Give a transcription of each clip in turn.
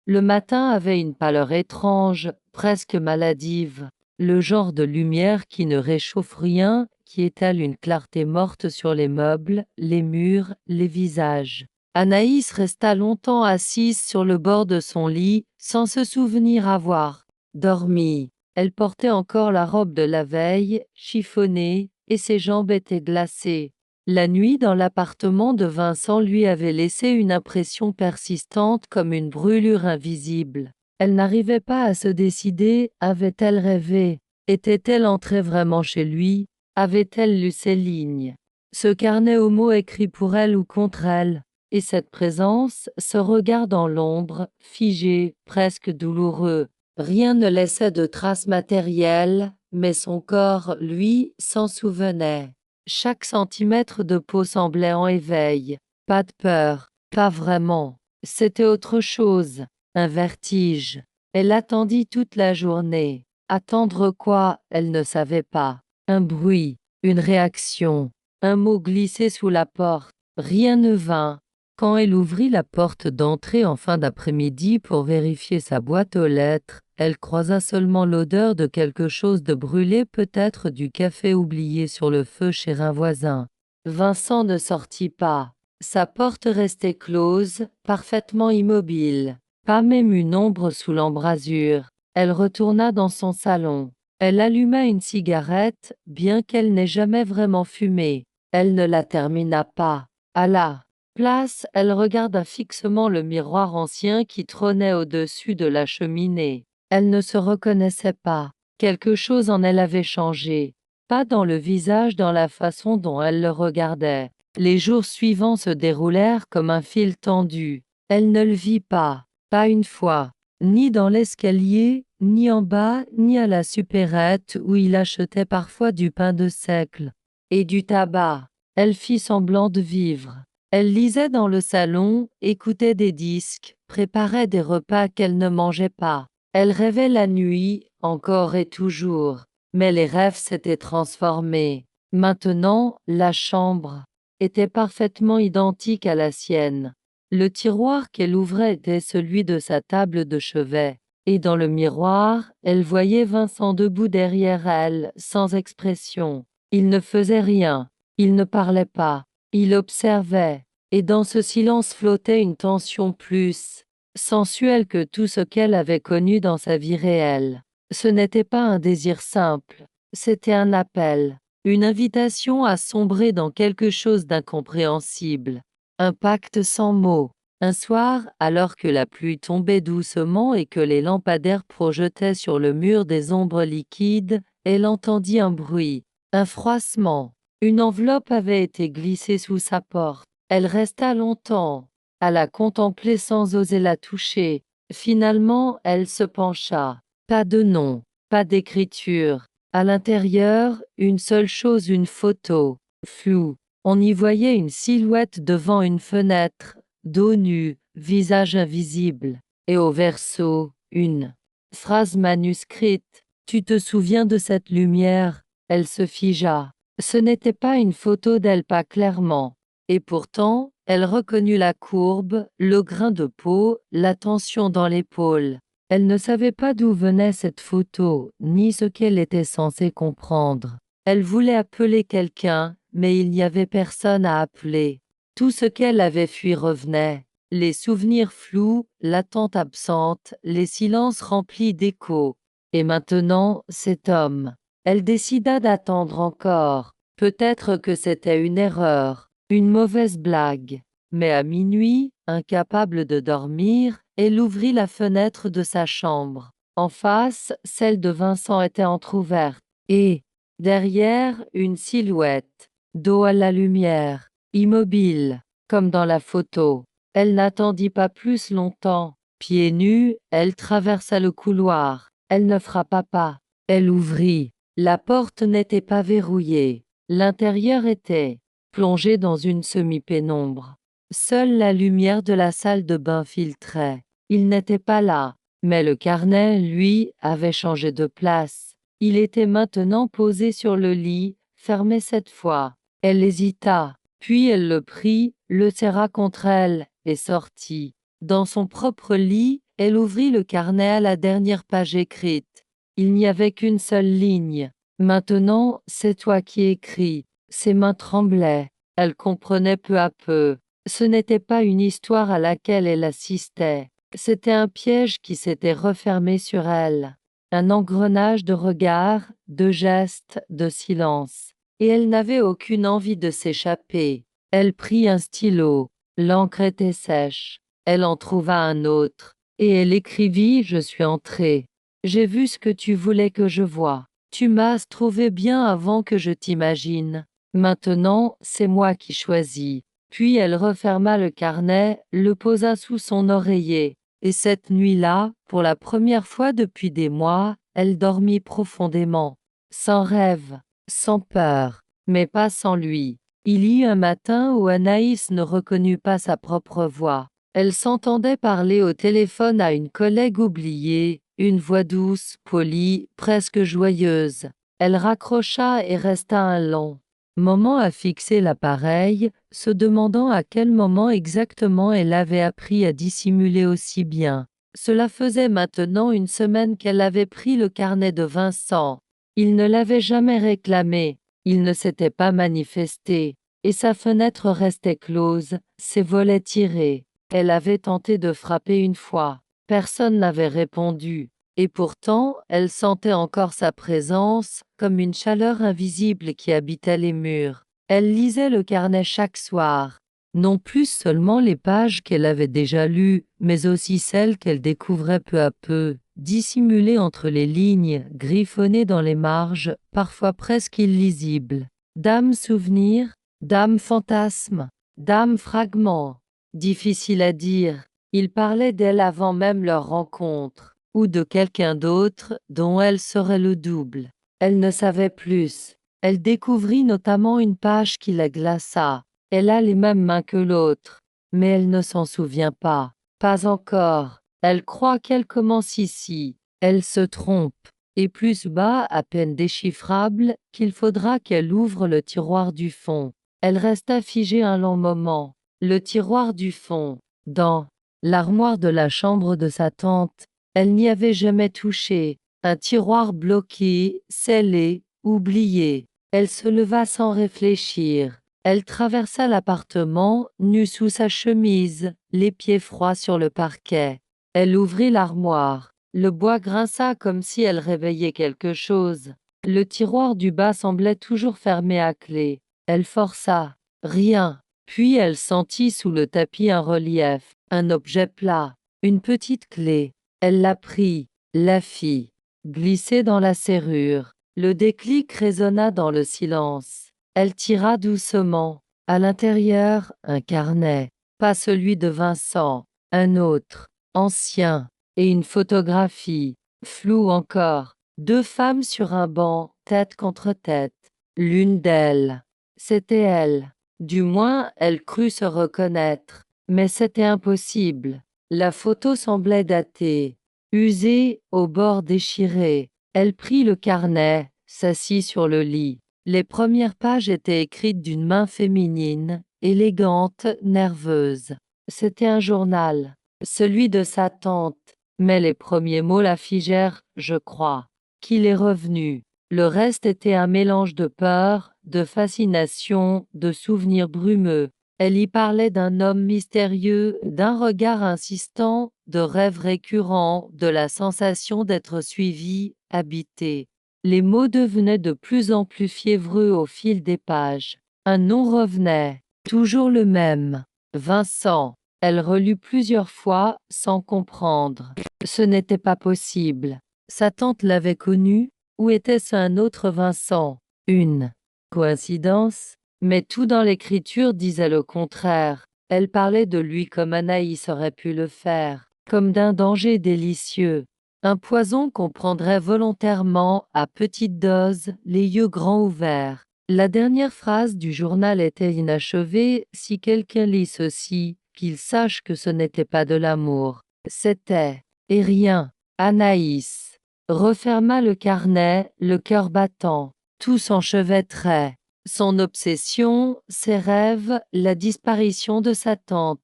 Le matin avait une pâleur étrange, presque maladive, le genre de lumière qui ne réchauffe rien, qui étale une clarté morte sur les meubles, les murs, les visages. Anaïs resta longtemps assise sur le bord de son lit, sans se souvenir avoir dormi. Elle portait encore la robe de la veille, chiffonnée, et ses jambes étaient glacées. La nuit dans l'appartement de Vincent lui avait laissé une impression persistante comme une brûlure invisible. Elle n'arrivait pas à se décider, avait-elle rêvé? Était-elle entrée vraiment chez lui? Avait-elle lu ses lignes? Ce carnet aux mots écrit pour elle ou contre elle? Et cette présence, ce regard dans l'ombre, figé, presque douloureux. Rien ne laissait de traces matérielles, mais son corps, lui, s'en souvenait. Chaque centimètre de peau semblait en éveil. Pas de peur, pas vraiment. C'était autre chose, un vertige. Elle attendit toute la journée. Attendre quoi, elle ne savait pas. Un bruit, une réaction, un mot glissé sous la porte. Rien ne vint. Quand elle ouvrit la porte d'entrée en fin d'après-midi pour vérifier sa boîte aux lettres, elle croisa seulement l'odeur de quelque chose de brûlé, peut-être du café oublié sur le feu chez un voisin. Vincent ne sortit pas. Sa porte restait close, parfaitement immobile. Pas même une ombre sous l'embrasure. Elle retourna dans son salon. Elle alluma une cigarette, bien qu'elle n'ait jamais vraiment fumé. Elle ne la termina pas. À la place, elle regarda fixement le miroir ancien qui trônait au-dessus de la cheminée. Elle ne se reconnaissait pas. Quelque chose en elle avait changé. Pas dans le visage, dans la façon dont elle le regardait. Les jours suivants se déroulèrent comme un fil tendu. Elle ne le vit pas, pas une fois, ni dans l'escalier, ni en bas, ni à la supérette où il achetait parfois du pain de seigle et du tabac. Elle fit semblant de vivre. Elle lisait dans le salon, écoutait des disques, préparait des repas qu'elle ne mangeait pas. Elle rêvait la nuit, encore et toujours. Mais les rêves s'étaient transformés. Maintenant, la chambre était parfaitement identique à la sienne. Le tiroir qu'elle ouvrait était celui de sa table de chevet. Et dans le miroir, elle voyait Vincent debout derrière elle, sans expression. Il ne faisait rien. Il ne parlait pas. Il observait. Et dans ce silence flottait une tension plus sensuelle que tout ce qu'elle avait connu dans sa vie réelle. Ce n'était pas un désir simple, c'était un appel, une invitation à sombrer dans quelque chose d'incompréhensible, un pacte sans mots. Un soir, alors que la pluie tombait doucement et que les lampadaires projetaient sur le mur des ombres liquides, elle entendit un bruit, un froissement. Une enveloppe avait été glissée sous sa porte. Elle resta longtemps à la contempler sans oser la toucher. Finalement, elle se pencha. Pas de nom, pas d'écriture. À l'intérieur, une seule chose, une photo, floue. On y voyait une silhouette devant une fenêtre, dos nu, visage invisible. Et au verso, une phrase manuscrite. Tu te souviens de cette lumière? Elle se figea. Ce n'était pas une photo d'elle, pas clairement. Et pourtant, elle reconnut la courbe, le grain de peau, la tension dans l'épaule. Elle ne savait pas d'où venait cette photo, ni ce qu'elle était censée comprendre. Elle voulait appeler quelqu'un, mais il n'y avait personne à appeler. Tout ce qu'elle avait fui revenait. Les souvenirs flous, l'attente absente, les silences remplis d'échos. Et maintenant, cet homme. Elle décida d'attendre encore. Peut-être que c'était une erreur, une mauvaise blague. Mais à minuit, incapable de dormir, elle ouvrit la fenêtre de sa chambre. En face, celle de Vincent était entr'ouverte. Et, derrière, une silhouette, dos à la lumière, immobile, comme dans la photo. Elle n'attendit pas plus longtemps. Pieds nus, elle traversa le couloir. Elle ne frappa pas. Elle ouvrit. La porte n'était pas verrouillée. L'intérieur était plongé dans une semi-pénombre. Seule la lumière de la salle de bain filtrait. Il n'était pas là, mais le carnet, lui, avait changé de place. Il était maintenant posé sur le lit, fermé cette fois. Elle hésita, puis elle le prit, le serra contre elle, et sortit. Dans son propre lit, Elle ouvrit le carnet à la dernière page écrite. Il n'y avait qu'une seule ligne. Maintenant, c'est toi qui écris. Ses mains tremblaient. Elle comprenait peu à peu. Ce n'était pas une histoire à laquelle elle assistait. C'était un piège qui s'était refermé sur elle. Un engrenage de regards, de gestes, de silence. Et elle n'avait aucune envie de s'échapper. Elle prit un stylo. L'encre était sèche. Elle en trouva un autre. Et elle écrivit: Je suis entrée. J'ai vu ce que tu voulais que je voie. Tu m'as trouvé bien avant que je t'imagine. Maintenant, c'est moi qui choisis. Puis elle referma le carnet, le posa sous son oreiller. Et cette nuit-là, pour la première fois depuis des mois, elle dormit profondément. Sans rêve, sans peur, mais pas sans lui. Il y eut un matin où Anaïs ne reconnut pas sa propre voix. Elle s'entendait parler au téléphone à une collègue oubliée, une voix douce, polie, presque joyeuse. Elle raccrocha et resta un long moment à fixer l'appareil, se demandant à quel moment exactement elle avait appris à dissimuler aussi bien. Cela faisait maintenant une semaine qu'elle avait pris le carnet de Vincent. Il ne l'avait jamais réclamé, il ne s'était pas manifesté, et sa fenêtre restait close, ses volets tirés. Elle avait tenté de frapper une fois. Personne n'avait répondu. Et pourtant, elle sentait encore sa présence, comme une chaleur invisible qui habitait les murs. Elle lisait le carnet chaque soir. Non plus seulement les pages qu'elle avait déjà lues, mais aussi celles qu'elle découvrait peu à peu, dissimulées entre les lignes, griffonnées dans les marges, parfois presque illisibles. D'âmes souvenirs, d'âmes fantasmes, d'âmes fragments. Difficile à dire. Il parlait d'elle avant même leur rencontre, ou de quelqu'un d'autre dont elle serait le double. Elle ne savait plus. Elle découvrit notamment une page qui la glaça. Elle a les mêmes mains que l'autre, mais elle ne s'en souvient pas. Pas encore. Elle croit qu'elle commence ici. Elle se trompe. Et plus bas, à peine déchiffrable, qu'il faudra qu'elle ouvre le tiroir du fond. Elle resta figée un long moment. Le tiroir du fond. Dans l'armoire de la chambre de sa tante, elle n'y avait jamais touché. Un tiroir bloqué, scellé, oublié. Elle se leva sans réfléchir. Elle traversa l'appartement, nue sous sa chemise, les pieds froids sur le parquet. Elle ouvrit l'armoire. Le bois grinça comme si elle réveillait quelque chose. Le tiroir du bas semblait toujours fermé à clé. Elle força. Rien. Puis elle sentit sous le tapis un relief, un objet plat, une petite clé. Elle la prit, la fit, glisser dans la serrure. Le déclic résonna dans le silence. Elle tira doucement. À l'intérieur, un carnet, pas celui de Vincent, un autre, ancien, et une photographie, floue encore. Deux femmes sur un banc, tête contre tête. L'une d'elles, c'était elle. Du moins, elle crut se reconnaître. Mais c'était impossible. La photo semblait datée, usée, au bord déchiré. Elle prit le carnet, s'assit sur le lit. Les premières pages étaient écrites d'une main féminine, élégante, nerveuse. C'était un journal, celui de sa tante, mais les premiers mots la figèrent, je crois. Qu'il est revenu. Le reste était un mélange de peur, de fascination, de souvenirs brumeux. Elle y parlait d'un homme mystérieux, d'un regard insistant, de rêves récurrents, de la sensation d'être suivie, habitée. Les mots devenaient de plus en plus fiévreux au fil des pages. Un nom revenait, toujours le même. Vincent. Elle relut plusieurs fois, sans comprendre. Ce n'était pas possible. Sa tante l'avait connu, ou était-ce un autre Vincent? Une coïncidence? Mais tout dans l'écriture disait le contraire. Elle parlait de lui comme Anaïs aurait pu le faire, comme d'un danger délicieux. Un poison qu'on prendrait volontairement, à petite dose, les yeux grands ouverts. La dernière phrase du journal était inachevée. Si quelqu'un lit ceci, qu'il sache que ce n'était pas de l'amour. C'était, et rien, Anaïs. Referma le carnet, le cœur battant. Tout s'enchevêtrait. Son obsession, ses rêves, la disparition de sa tante.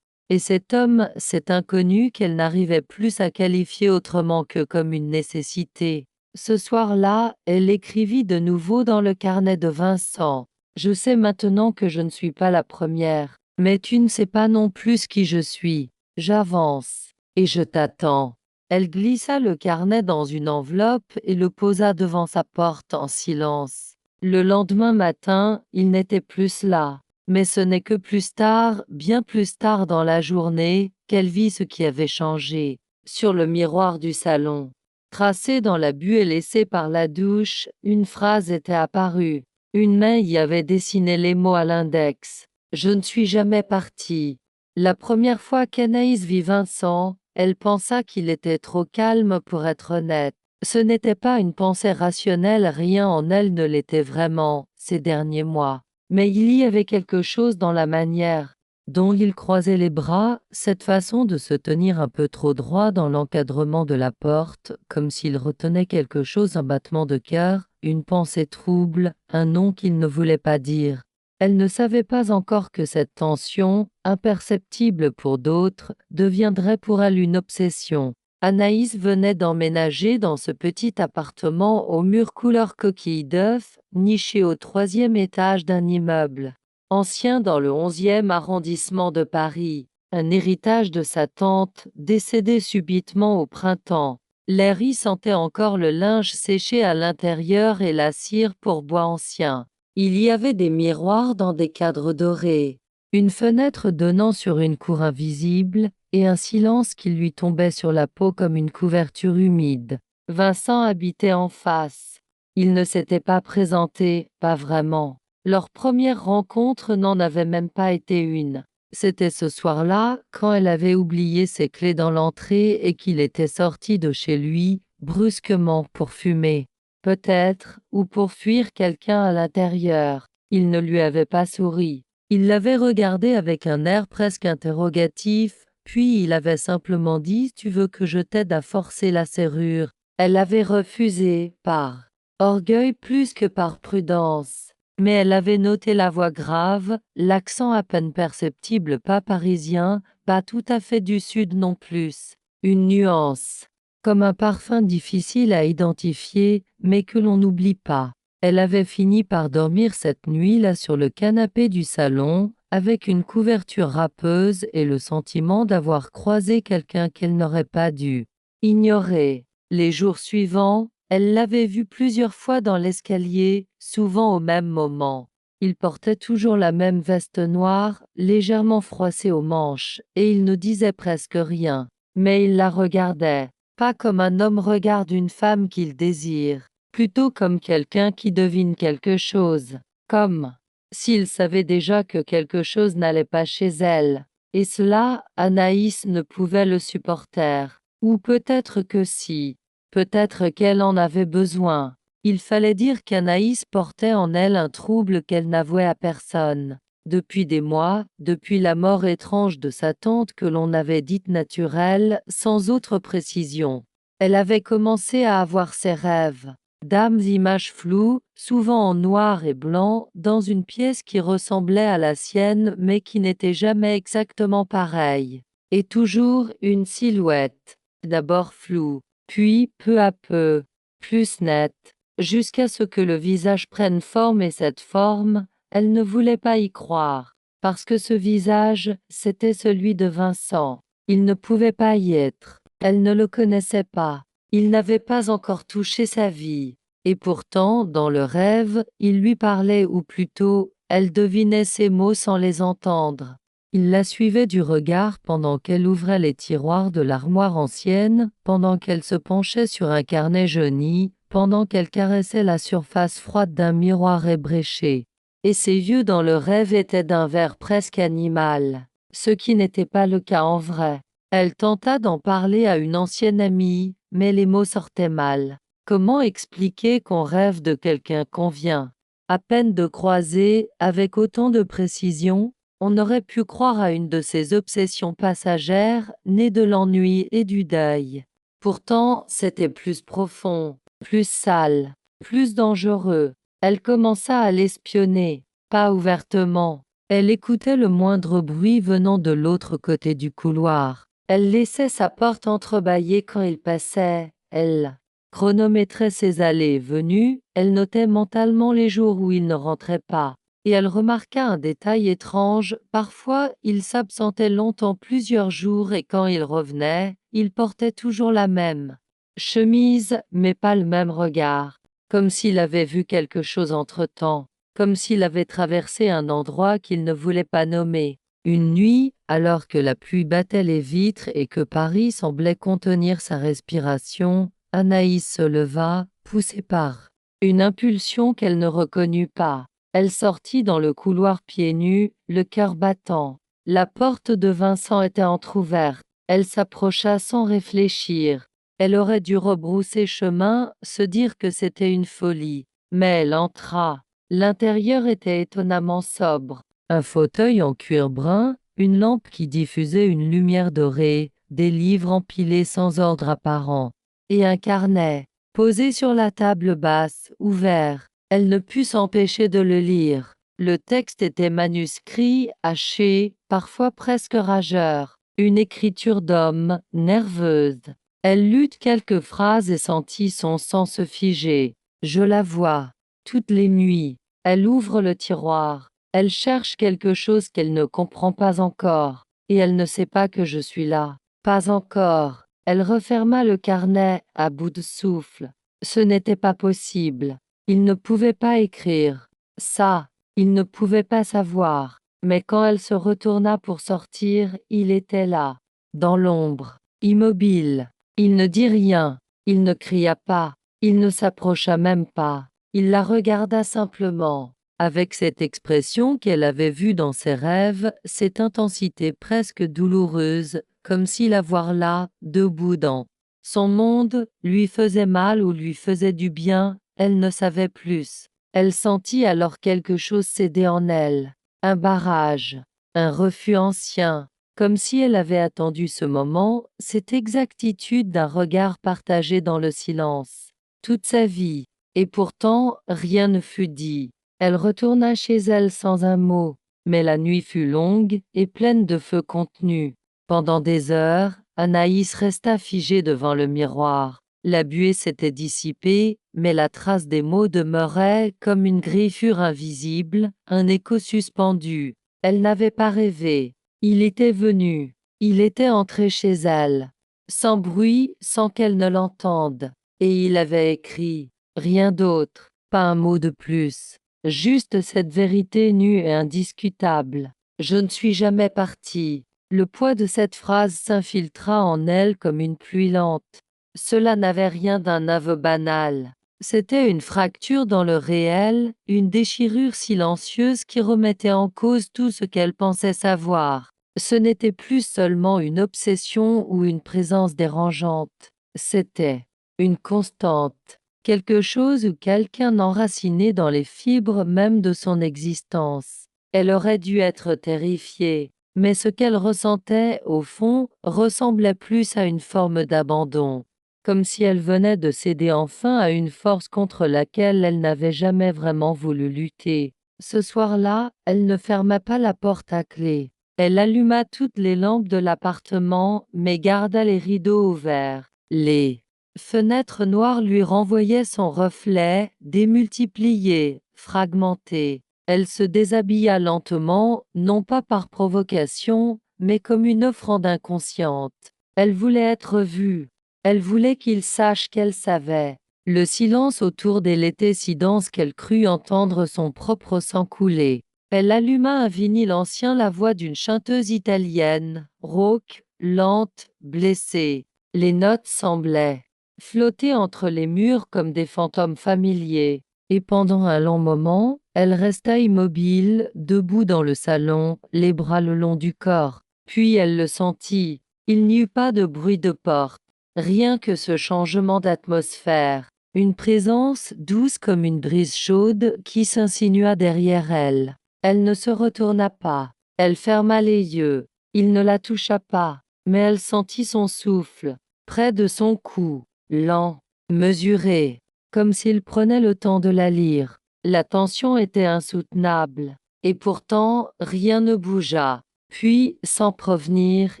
Et cet homme, cet inconnu qu'elle n'arrivait plus à qualifier autrement que comme une nécessité. Ce soir-là, elle écrivit de nouveau dans le carnet de Vincent. Je sais maintenant que je ne suis pas la première, mais tu ne sais pas non plus qui je suis. J'avance, et je t'attends. Elle glissa le carnet dans une enveloppe et le posa devant sa porte en silence. Le lendemain matin, il n'était plus là. Mais ce n'est que plus tard, bien plus tard dans la journée, qu'elle vit ce qui avait changé. Sur le miroir du salon, tracée dans la buée laissée par la douche, une phrase était apparue. Une main y avait dessiné les mots à l'index. Je ne suis jamais partie. La première fois qu'Anaïs vit Vincent, elle pensa qu'il était trop calme pour être honnête. Ce n'était pas une pensée rationnelle, rien en elle ne l'était vraiment, ces derniers mois. Mais il y avait quelque chose dans la manière dont il croisait les bras, cette façon de se tenir un peu trop droit dans l'encadrement de la porte, comme s'il retenait quelque chose, un battement de cœur, une pensée trouble, un nom qu'il ne voulait pas dire. Elle ne savait pas encore que cette tension, imperceptible pour d'autres, deviendrait pour elle une obsession. Anaïs venait d'emménager dans ce petit appartement aux murs couleur coquille d'œuf, niché au 3e étage d'un immeuble ancien dans le 11e arrondissement de Paris, un héritage de sa tante, décédée subitement au printemps. L'air y sentait encore le linge séché à l'intérieur et la cire pour bois ancien. Il y avait des miroirs dans des cadres dorés, une fenêtre donnant sur une cour invisible, et un silence qui lui tombait sur la peau comme une couverture humide. Vincent habitait en face. Il ne s'était pas présenté, pas vraiment. Leur première rencontre n'en avait même pas été une. C'était ce soir-là, quand elle avait oublié ses clés dans l'entrée et qu'il était sorti de chez lui, brusquement pour fumer. Peut-être, ou pour fuir quelqu'un à l'intérieur. Il ne lui avait pas souri. Il l'avait regardé avec un air presque interrogatif, puis il avait simplement dit « Tu veux que je t'aide à forcer la serrure ?» Elle avait refusé, par orgueil plus que par prudence. Mais elle avait noté la voix grave, l'accent à peine perceptible, pas parisien, pas tout à fait du sud non plus. Une nuance, comme un parfum difficile à identifier, mais que l'on n'oublie pas. Elle avait fini par dormir cette nuit-là sur le canapé du salon, avec une couverture râpeuse et le sentiment d'avoir croisé quelqu'un qu'elle n'aurait pas dû ignorer. Les jours suivants, elle l'avait vu plusieurs fois dans l'escalier, souvent au même moment. Il portait toujours la même veste noire, légèrement froissée aux manches, et il ne disait presque rien. Mais il la regardait, pas comme un homme regarde une femme qu'il désire, plutôt comme quelqu'un qui devine quelque chose, comme s'il savait déjà que quelque chose n'allait pas chez elle. Et cela, Anaïs ne pouvait le supporter. Ou peut-être que si. Peut-être qu'elle en avait besoin. Il fallait dire qu'Anaïs portait en elle un trouble qu'elle n'avouait à personne. Depuis des mois, depuis la mort étrange de sa tante que l'on avait dite naturelle, sans autre précision, elle avait commencé à avoir ses rêves. D'âmes images floues, souvent en noir et blanc, dans une pièce qui ressemblait à la sienne mais qui n'était jamais exactement pareille. Et toujours une silhouette, d'abord floue, puis, peu à peu, plus nette, jusqu'à ce que le visage prenne forme et cette forme, elle ne voulait pas y croire, parce que ce visage, c'était celui de Vincent. Il ne pouvait pas y être. Elle ne le connaissait pas. Il n'avait pas encore touché sa vie. Et pourtant, dans le rêve, il lui parlait ou plutôt, elle devinait ses mots sans les entendre. Il la suivait du regard pendant qu'elle ouvrait les tiroirs de l'armoire ancienne, pendant qu'elle se penchait sur un carnet jauni, pendant qu'elle caressait la surface froide d'un miroir ébréché. Et ses yeux dans le rêve étaient d'un vert presque animal, ce qui n'était pas le cas en vrai. Elle tenta d'en parler à une ancienne amie, mais les mots sortaient mal. Comment expliquer qu'on rêve de quelqu'un qu'on vient à peine de croiser, avec autant de précision? On aurait pu croire à une de ces obsessions passagères, nées de l'ennui et du deuil. Pourtant, c'était plus profond, plus sale, plus dangereux. Elle commença à l'espionner, pas ouvertement, Elle écoutait le moindre bruit venant de l'autre côté du couloir. Elle laissait sa porte entrebâillée quand il passait. Elle chronométrait ses allées et venues, elle notait mentalement les jours où il ne rentrait pas. Et elle remarqua un détail étrange, parfois il s'absentait longtemps plusieurs jours et quand il revenait, il portait toujours la même chemise, mais pas le même regard, comme s'il avait vu quelque chose entre-temps, comme s'il avait traversé un endroit qu'il ne voulait pas nommer. Une nuit, alors que la pluie battait les vitres et que Paris semblait contenir sa respiration, Anaïs se leva, poussée par une impulsion qu'elle ne reconnut pas. Elle sortit dans le couloir pieds nus, le cœur battant. La porte de Vincent était entr'ouverte. Elle s'approcha sans réfléchir. Elle aurait dû rebrousser chemin, se dire que c'était une folie. Mais elle entra. L'intérieur était étonnamment sobre. Un fauteuil en cuir brun, une lampe qui diffusait une lumière dorée, des livres empilés sans ordre apparent, et un carnet, posé sur la table basse, ouvert. Elle ne put s'empêcher de le lire. Le texte était manuscrit, haché, parfois presque rageur. Une écriture d'homme, nerveuse. Elle lut quelques phrases et sentit son sang se figer. Je la vois. Toutes les nuits. Elle ouvre le tiroir. Elle cherche quelque chose qu'elle ne comprend pas encore. Et elle ne sait pas que je suis là. Pas encore. Elle referma le carnet, à bout de souffle. Ce n'était pas possible. Il ne pouvait pas écrire. Ça, il ne pouvait pas savoir. Mais quand elle se retourna pour sortir, il était là, dans l'ombre, immobile. Il ne dit rien. Il ne cria pas. Il ne s'approcha même pas. Il la regarda simplement, avec cette expression qu'elle avait vue dans ses rêves, cette intensité presque douloureuse, comme si la voir là, debout dans son monde, lui faisait mal ou lui faisait du bien, elle ne savait plus. Elle sentit alors quelque chose céder en elle, un barrage, un refus ancien, comme si elle avait attendu ce moment, cette exactitude d'un regard partagé dans le silence, toute sa vie. Et pourtant, rien ne fut dit. Elle retourna chez elle sans un mot, mais la nuit fut longue et pleine de feux contenus. Pendant des heures, Anaïs resta figée devant le miroir. La buée s'était dissipée, mais la trace des mots demeurait comme une griffure invisible, un écho suspendu. Elle n'avait pas rêvé. Il était venu. Il était entré chez elle, sans bruit, sans qu'elle ne l'entende. Et il avait écrit. Rien d'autre, pas un mot de plus. Juste cette vérité nue et indiscutable. Je ne suis jamais partie. Le poids de cette phrase s'infiltra en elle comme une pluie lente. Cela n'avait rien d'un aveu banal. C'était une fracture dans le réel, une déchirure silencieuse qui remettait en cause tout ce qu'elle pensait savoir. Ce n'était plus seulement une obsession ou une présence dérangeante. C'était une constante, quelque chose ou quelqu'un enraciné dans les fibres même de son existence. Elle aurait dû être terrifiée, mais ce qu'elle ressentait, au fond, ressemblait plus à une forme d'abandon, comme si elle venait de céder enfin à une force contre laquelle elle n'avait jamais vraiment voulu lutter. Ce soir-là, elle ne ferma pas la porte à clé. Elle alluma toutes les lampes de l'appartement, mais garda les rideaux ouverts. Les fenêtres noires lui renvoyaient son reflet, démultiplié, fragmenté. Elle se déshabilla lentement, non pas par provocation, mais comme une offrande inconsciente. Elle voulait être vue. Elle voulait qu'il sache qu'elle savait. Le silence autour d'elle était si dense qu'elle crut entendre son propre sang couler. Elle alluma un vinyle ancien, la voix d'une chanteuse italienne, rauque, lente, blessée. Les notes semblaient flotter entre les murs comme des fantômes familiers. Et pendant un long moment, elle resta immobile, debout dans le salon, les bras le long du corps. Puis elle le sentit. Il n'y eut pas de bruit de porte. Rien que ce changement d'atmosphère. Une présence douce comme une brise chaude qui s'insinua derrière elle. Elle ne se retourna pas. Elle ferma les yeux. Il ne la toucha pas, mais elle sentit son souffle, près de son cou, lent, mesuré, comme s'il prenait le temps de la lire. La tension était insoutenable. et pourtant rien ne bougea. Puis, sans prévenir,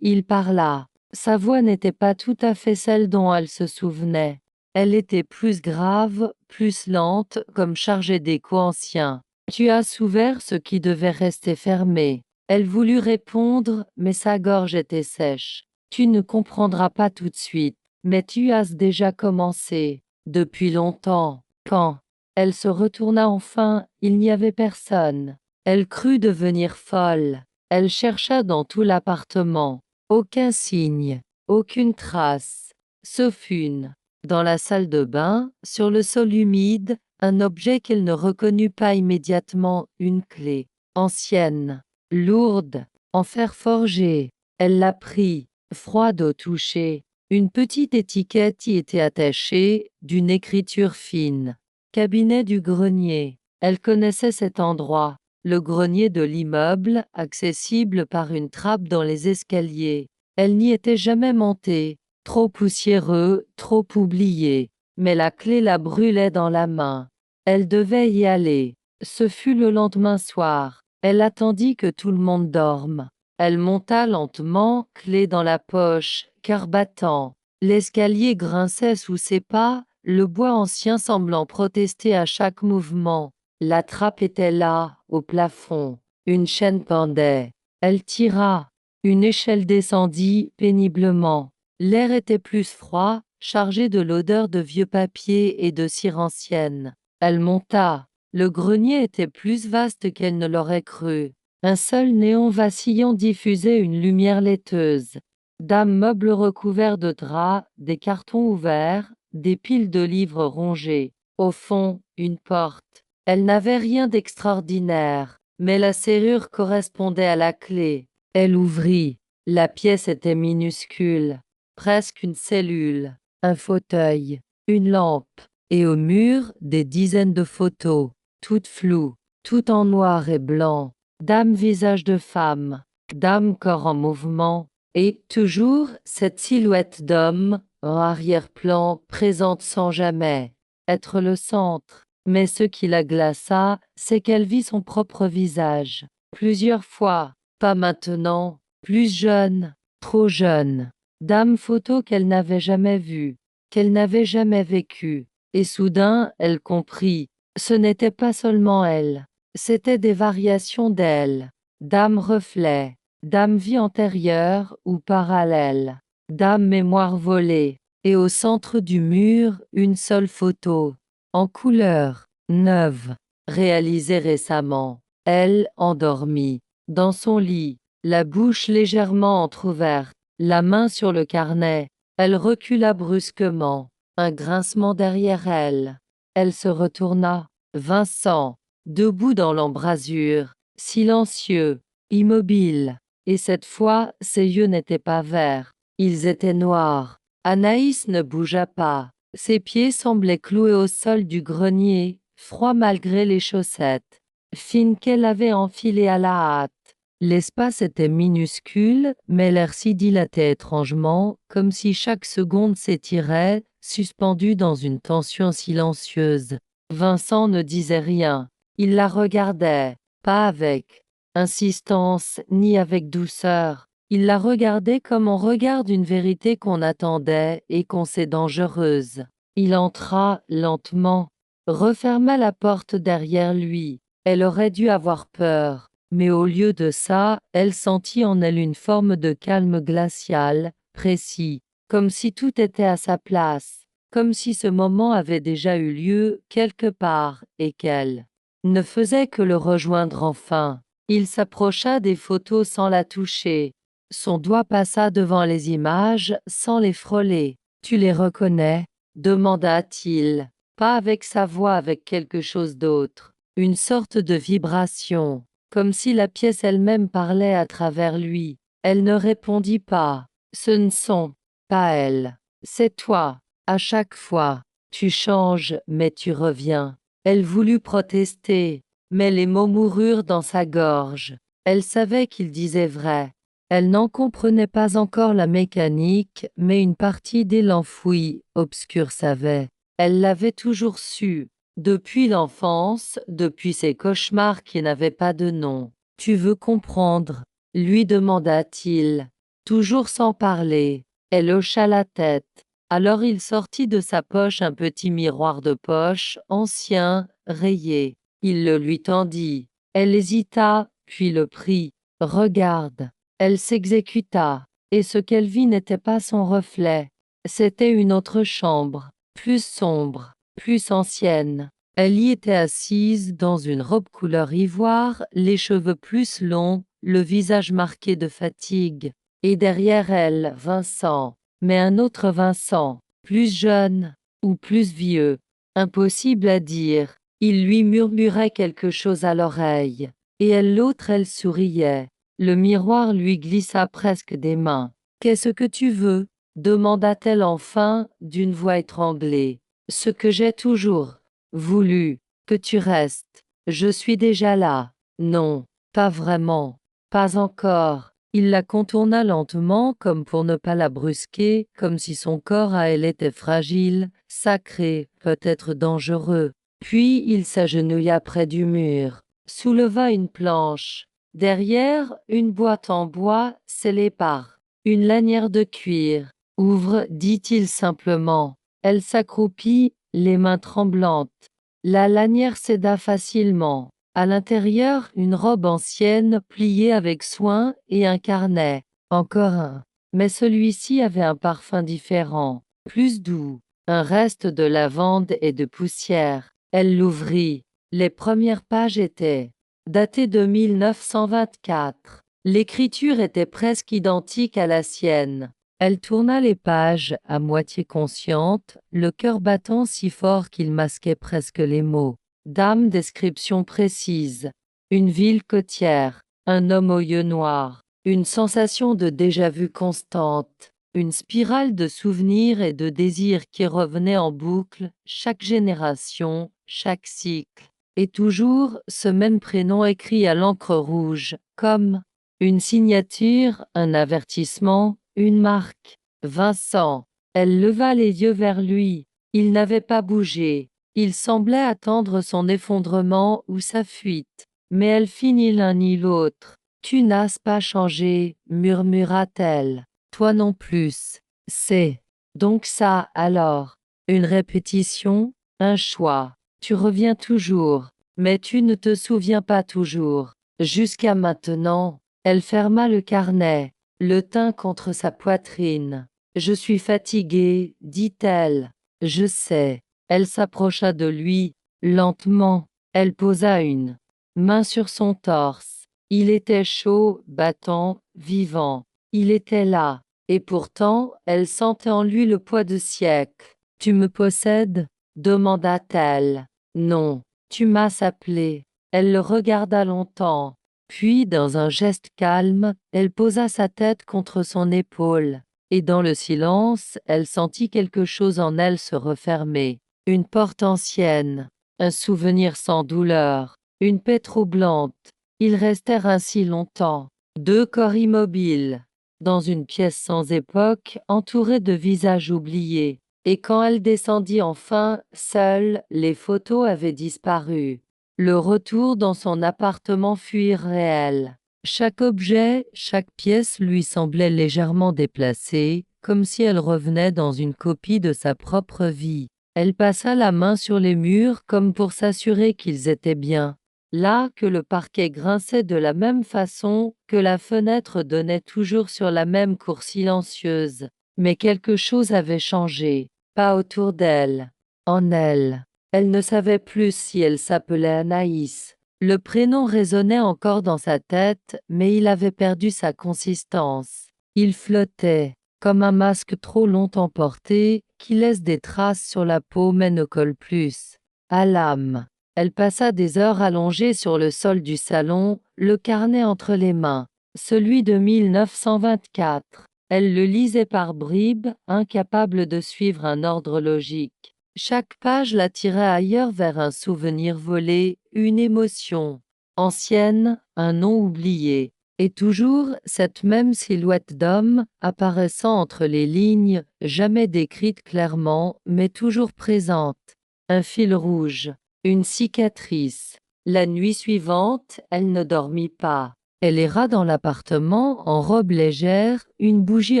il parla. Sa voix n'était pas tout à fait celle dont elle se souvenait. Elle était plus grave, plus lente, comme chargée d'échos anciens. Tu as ouvert ce qui devait rester fermé. Elle voulut répondre, mais sa gorge était sèche. Tu ne comprendras pas tout de suite, mais tu as déjà commencé. Depuis longtemps. Quand elle se retourna enfin, il n'y avait personne. Elle crut devenir folle. Elle chercha dans tout l'appartement. Aucun signe, aucune trace, sauf une. Dans la salle de bain, sur le sol humide, un objet qu'elle ne reconnut pas immédiatement, une clé. Ancienne, lourde, en fer forgé. Elle la prit, froide au toucher. Une petite étiquette y était attachée, d'une écriture fine. Cabinet du grenier. Elle connaissait cet endroit, le grenier de l'immeuble, accessible par une trappe dans les escaliers. Elle n'y était jamais montée, trop poussiéreux, trop oublié, mais la clé la brûlait dans la main. Elle devait y aller. Ce fut le lendemain soir. Elle attendit que tout le monde dorme. Elle monta lentement, clé dans la poche, cœur battant. L'escalier grinçait sous ses pas, le bois ancien semblant protester à chaque mouvement. La trappe était là, au plafond. Une chaîne pendait. Elle tira. Une échelle descendit, péniblement. L'air était plus froid, chargé de l'odeur de vieux papier et de cire ancienne. Elle monta. Le grenier était plus vaste qu'elle ne l'aurait cru. Un seul néon vacillant diffusait une lumière laiteuse. Dames meubles recouverts de draps, des cartons ouverts, des piles de livres rongés. Au fond, une porte. Elle n'avait rien d'extraordinaire, mais la serrure correspondait à la clé. Elle ouvrit. La pièce était minuscule, presque une cellule. Un fauteuil, une lampe, et au mur, des dizaines de photos, toutes floues, toutes en noir et blanc. Dame visage de femme, dame corps en mouvement, et, toujours, cette silhouette d'homme, en arrière-plan, présente sans jamais être le centre. Mais ce qui la glaça, c'est qu'elle vit son propre visage, plusieurs fois, pas maintenant, plus jeune, trop jeune. Dame photo qu'elle n'avait jamais vue, qu'elle n'avait jamais vécue. Et soudain, elle comprit, ce n'était pas seulement elle, c'étaient des variations d'elle. Dame reflet, dame vie antérieure ou parallèle, dame mémoire volée, et au centre du mur, une seule photo, en couleur, neuve, réalisée récemment. Elle, endormie, dans son lit, la bouche légèrement entr'ouverte, la main sur le carnet. Elle recula brusquement, un grincement derrière elle. Elle se retourna. Vincent, debout dans l'embrasure, silencieux, immobile. Et cette fois, ses yeux n'étaient pas verts, ils étaient noirs. Anaïs ne bougea pas. Ses pieds semblaient cloués au sol du grenier, froids malgré les chaussettes fines qu'elle avait enfilées à la hâte. L'espace était minuscule, mais l'air s'y dilatait étrangement, comme si chaque seconde s'étirait, suspendu dans une tension silencieuse. Vincent ne disait rien. Il la regardait, pas avec insistance ni avec douceur. Il la regardait comme on regarde une vérité qu'on attendait et qu'on sait dangereuse. Il entra lentement, referma la porte derrière lui. Elle aurait dû avoir peur, mais au lieu de ça, elle sentit en elle une forme de calme glacial, précis, comme si tout était à sa place, comme si ce moment avait déjà eu lieu quelque part et qu'elle ne faisait que le rejoindre enfin. Il s'approcha des photos sans la toucher. Son doigt passa devant les images sans les frôler. « Tu les reconnais ?» demanda-t-il, pas avec sa voix, avec quelque chose d'autre. Une sorte de vibration, comme si la pièce elle-même parlait à travers lui. Elle ne répondit pas. « Ce ne sont pas elles. C'est toi. À chaque fois. Tu changes, mais tu reviens. » Elle voulut protester, mais les mots moururent dans sa gorge. Elle savait qu'il disait vrai. Elle n'en comprenait pas encore la mécanique, mais une partie d'elle enfouie, obscure savait. Elle l'avait toujours su. Depuis l'enfance, depuis ses cauchemars qui n'avaient pas de nom. Tu veux comprendre? Lui demanda-t-il. Toujours sans parler. Elle hocha la tête. Alors il sortit de sa poche un petit miroir de poche, ancien, rayé. Il le lui tendit. Elle hésita, puis le prit. Regarde. Elle s'exécuta. Et ce qu'elle vit n'était pas son reflet. C'était une autre chambre, plus sombre, plus ancienne. Elle y était assise dans une robe couleur ivoire, les cheveux plus longs, le visage marqué de fatigue. Et derrière elle, Vincent. Mais un autre Vincent, plus jeune ou plus vieux. Impossible à dire. Il lui murmurait quelque chose à l'oreille. Et l'autre, elle souriait. Le miroir lui glissa presque des mains. Qu'est-ce que tu veux? Demanda-t-elle enfin, d'une voix étranglée. Ce que j'ai toujours voulu, que tu restes. Je suis déjà là. Non, pas vraiment. Pas encore. Il la contourna lentement comme pour ne pas la brusquer, comme si son corps à elle était fragile, sacré, peut-être dangereux. Puis il s'agenouilla près du mur, souleva une planche. Derrière, une boîte en bois, scellée par une lanière de cuir. Ouvre, dit-il simplement. Elle s'accroupit, les mains tremblantes. La lanière céda facilement. À l'intérieur, une robe ancienne, pliée avec soin, et un carnet. Encore un. Mais celui-ci avait un parfum différent, plus doux. Un reste de lavande et de poussière. Elle l'ouvrit. Les premières pages étaient datées de 1924. L'écriture était presque identique à la sienne. Elle tourna les pages, à moitié consciente, le cœur battant si fort qu'il masquait presque les mots. Dame, description précise. Une ville côtière. Un homme aux yeux noirs. Une sensation de déjà-vu constante. Une spirale de souvenirs et de désirs qui revenait en boucle, chaque génération, chaque cycle. Et toujours ce même prénom écrit à l'encre rouge, comme une signature, un avertissement, une marque. Vincent. Elle leva les yeux vers lui. Il n'avait pas bougé. Il semblait attendre son effondrement ou sa fuite. Mais elle fit ni l'un ni l'autre. Tu n'as pas changé, murmura-t-elle. Toi non plus. C'est donc ça alors. Une répétition, un choix. Tu reviens toujours, mais tu ne te souviens pas toujours. Jusqu'à maintenant. Elle ferma le carnet, le tint contre sa poitrine. Je suis fatiguée, dit-elle. Je sais. Elle s'approcha de lui, lentement. Elle posa une main sur son torse. Il était chaud, battant, vivant. Il était là. Et pourtant, elle sentait en lui le poids de siècles. Tu me possèdes? Demanda-t-elle. Non. Tu m'as appelé. Elle le regarda longtemps. Puis, dans un geste calme, elle posa sa tête contre son épaule. Et dans le silence, elle sentit quelque chose en elle se refermer. Une porte ancienne. Un souvenir sans douleur. Une paix troublante. Ils restèrent ainsi longtemps. Deux corps immobiles. Dans une pièce sans époque, entourée de visages oubliés. Et quand elle descendit enfin, seule, les photos avaient disparu. Le retour dans son appartement fut irréel. Chaque objet, chaque pièce lui semblait légèrement déplacée, comme si elle revenait dans une copie de sa propre vie. Elle passa la main sur les murs comme pour s'assurer qu'ils étaient bien. Là que le parquet grinçait de la même façon, que la fenêtre donnait toujours sur la même cour silencieuse. Mais quelque chose avait changé, pas autour d'elle, en elle. Elle ne savait plus si elle s'appelait Anaïs. Le prénom résonnait encore dans sa tête, mais il avait perdu sa consistance. Il flottait, comme un masque trop longtemps porté, qui laisse des traces sur la peau mais ne colle plus à l'âme. Elle passa des heures allongée sur le sol du salon, le carnet entre les mains, celui de 1924. Elle le lisait par bribes, incapable de suivre un ordre logique. Chaque page l'attirait ailleurs vers un souvenir volé, une émotion ancienne, un nom oublié. Et toujours cette même silhouette d'homme, apparaissant entre les lignes, jamais décrite clairement, mais toujours présente. Un fil rouge. une cicatrice. La nuit suivante, elle ne dormit pas. Elle erra dans l'appartement en robe légère, une bougie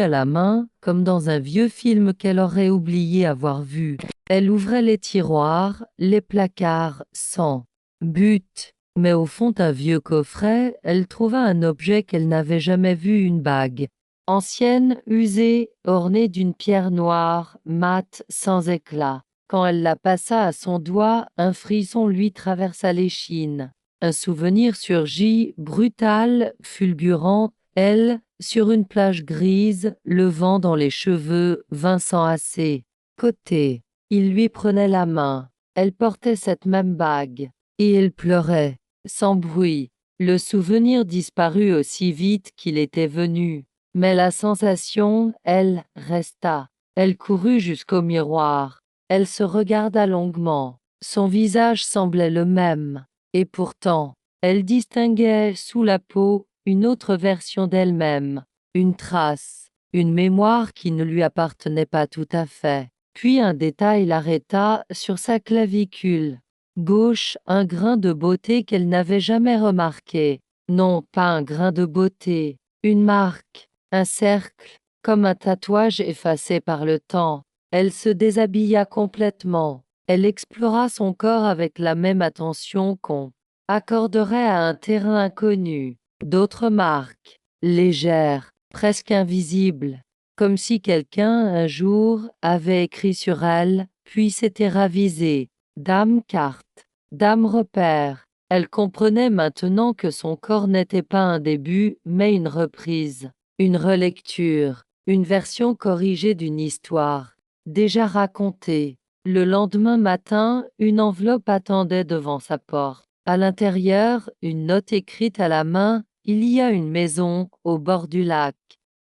à la main, comme dans un vieux film qu'elle aurait oublié avoir vu. Elle ouvrait les tiroirs, les placards, sans but. Mais au fond d'un vieux coffret, elle trouva un objet qu'elle n'avait jamais vu, une bague. Ancienne, usée, ornée d'une pierre noire, mate, sans éclat. Quand elle la passa à son doigt, un frisson lui traversa l'échine. Un souvenir surgit, brutal, fulgurant, elle, sur une plage grise, le vent dans les cheveux, Vincent à ses côtés. Il lui prenait la main. Elle portait cette même bague. Et elle pleurait, sans bruit. Le souvenir disparut aussi vite qu'il était venu. Mais la sensation, elle, resta. Elle courut jusqu'au miroir. Elle se regarda longuement. Son visage semblait le même. Et pourtant, elle distinguait sous la peau une autre version d'elle-même, une trace, une mémoire qui ne lui appartenait pas tout à fait. Puis un détail l'arrêta sur sa clavicule gauche, un grain de beauté qu'elle n'avait jamais remarqué. Non, pas un grain de beauté, une marque, un cercle, comme un tatouage effacé par le temps. Elle se déshabilla complètement. Elle explora son corps avec la même attention qu'on accorderait à un terrain inconnu. D'autres marques, légères, presque invisibles, comme si quelqu'un, un jour, avait écrit sur elle, puis s'était ravisé. Dame carte, dame repère. Elle comprenait maintenant que son corps n'était pas un début, mais une reprise, une relecture, une version corrigée d'une histoire, déjà racontée. Le lendemain matin, une enveloppe attendait devant sa porte. À l'intérieur, une note écrite à la main, il y a une maison, au bord du lac.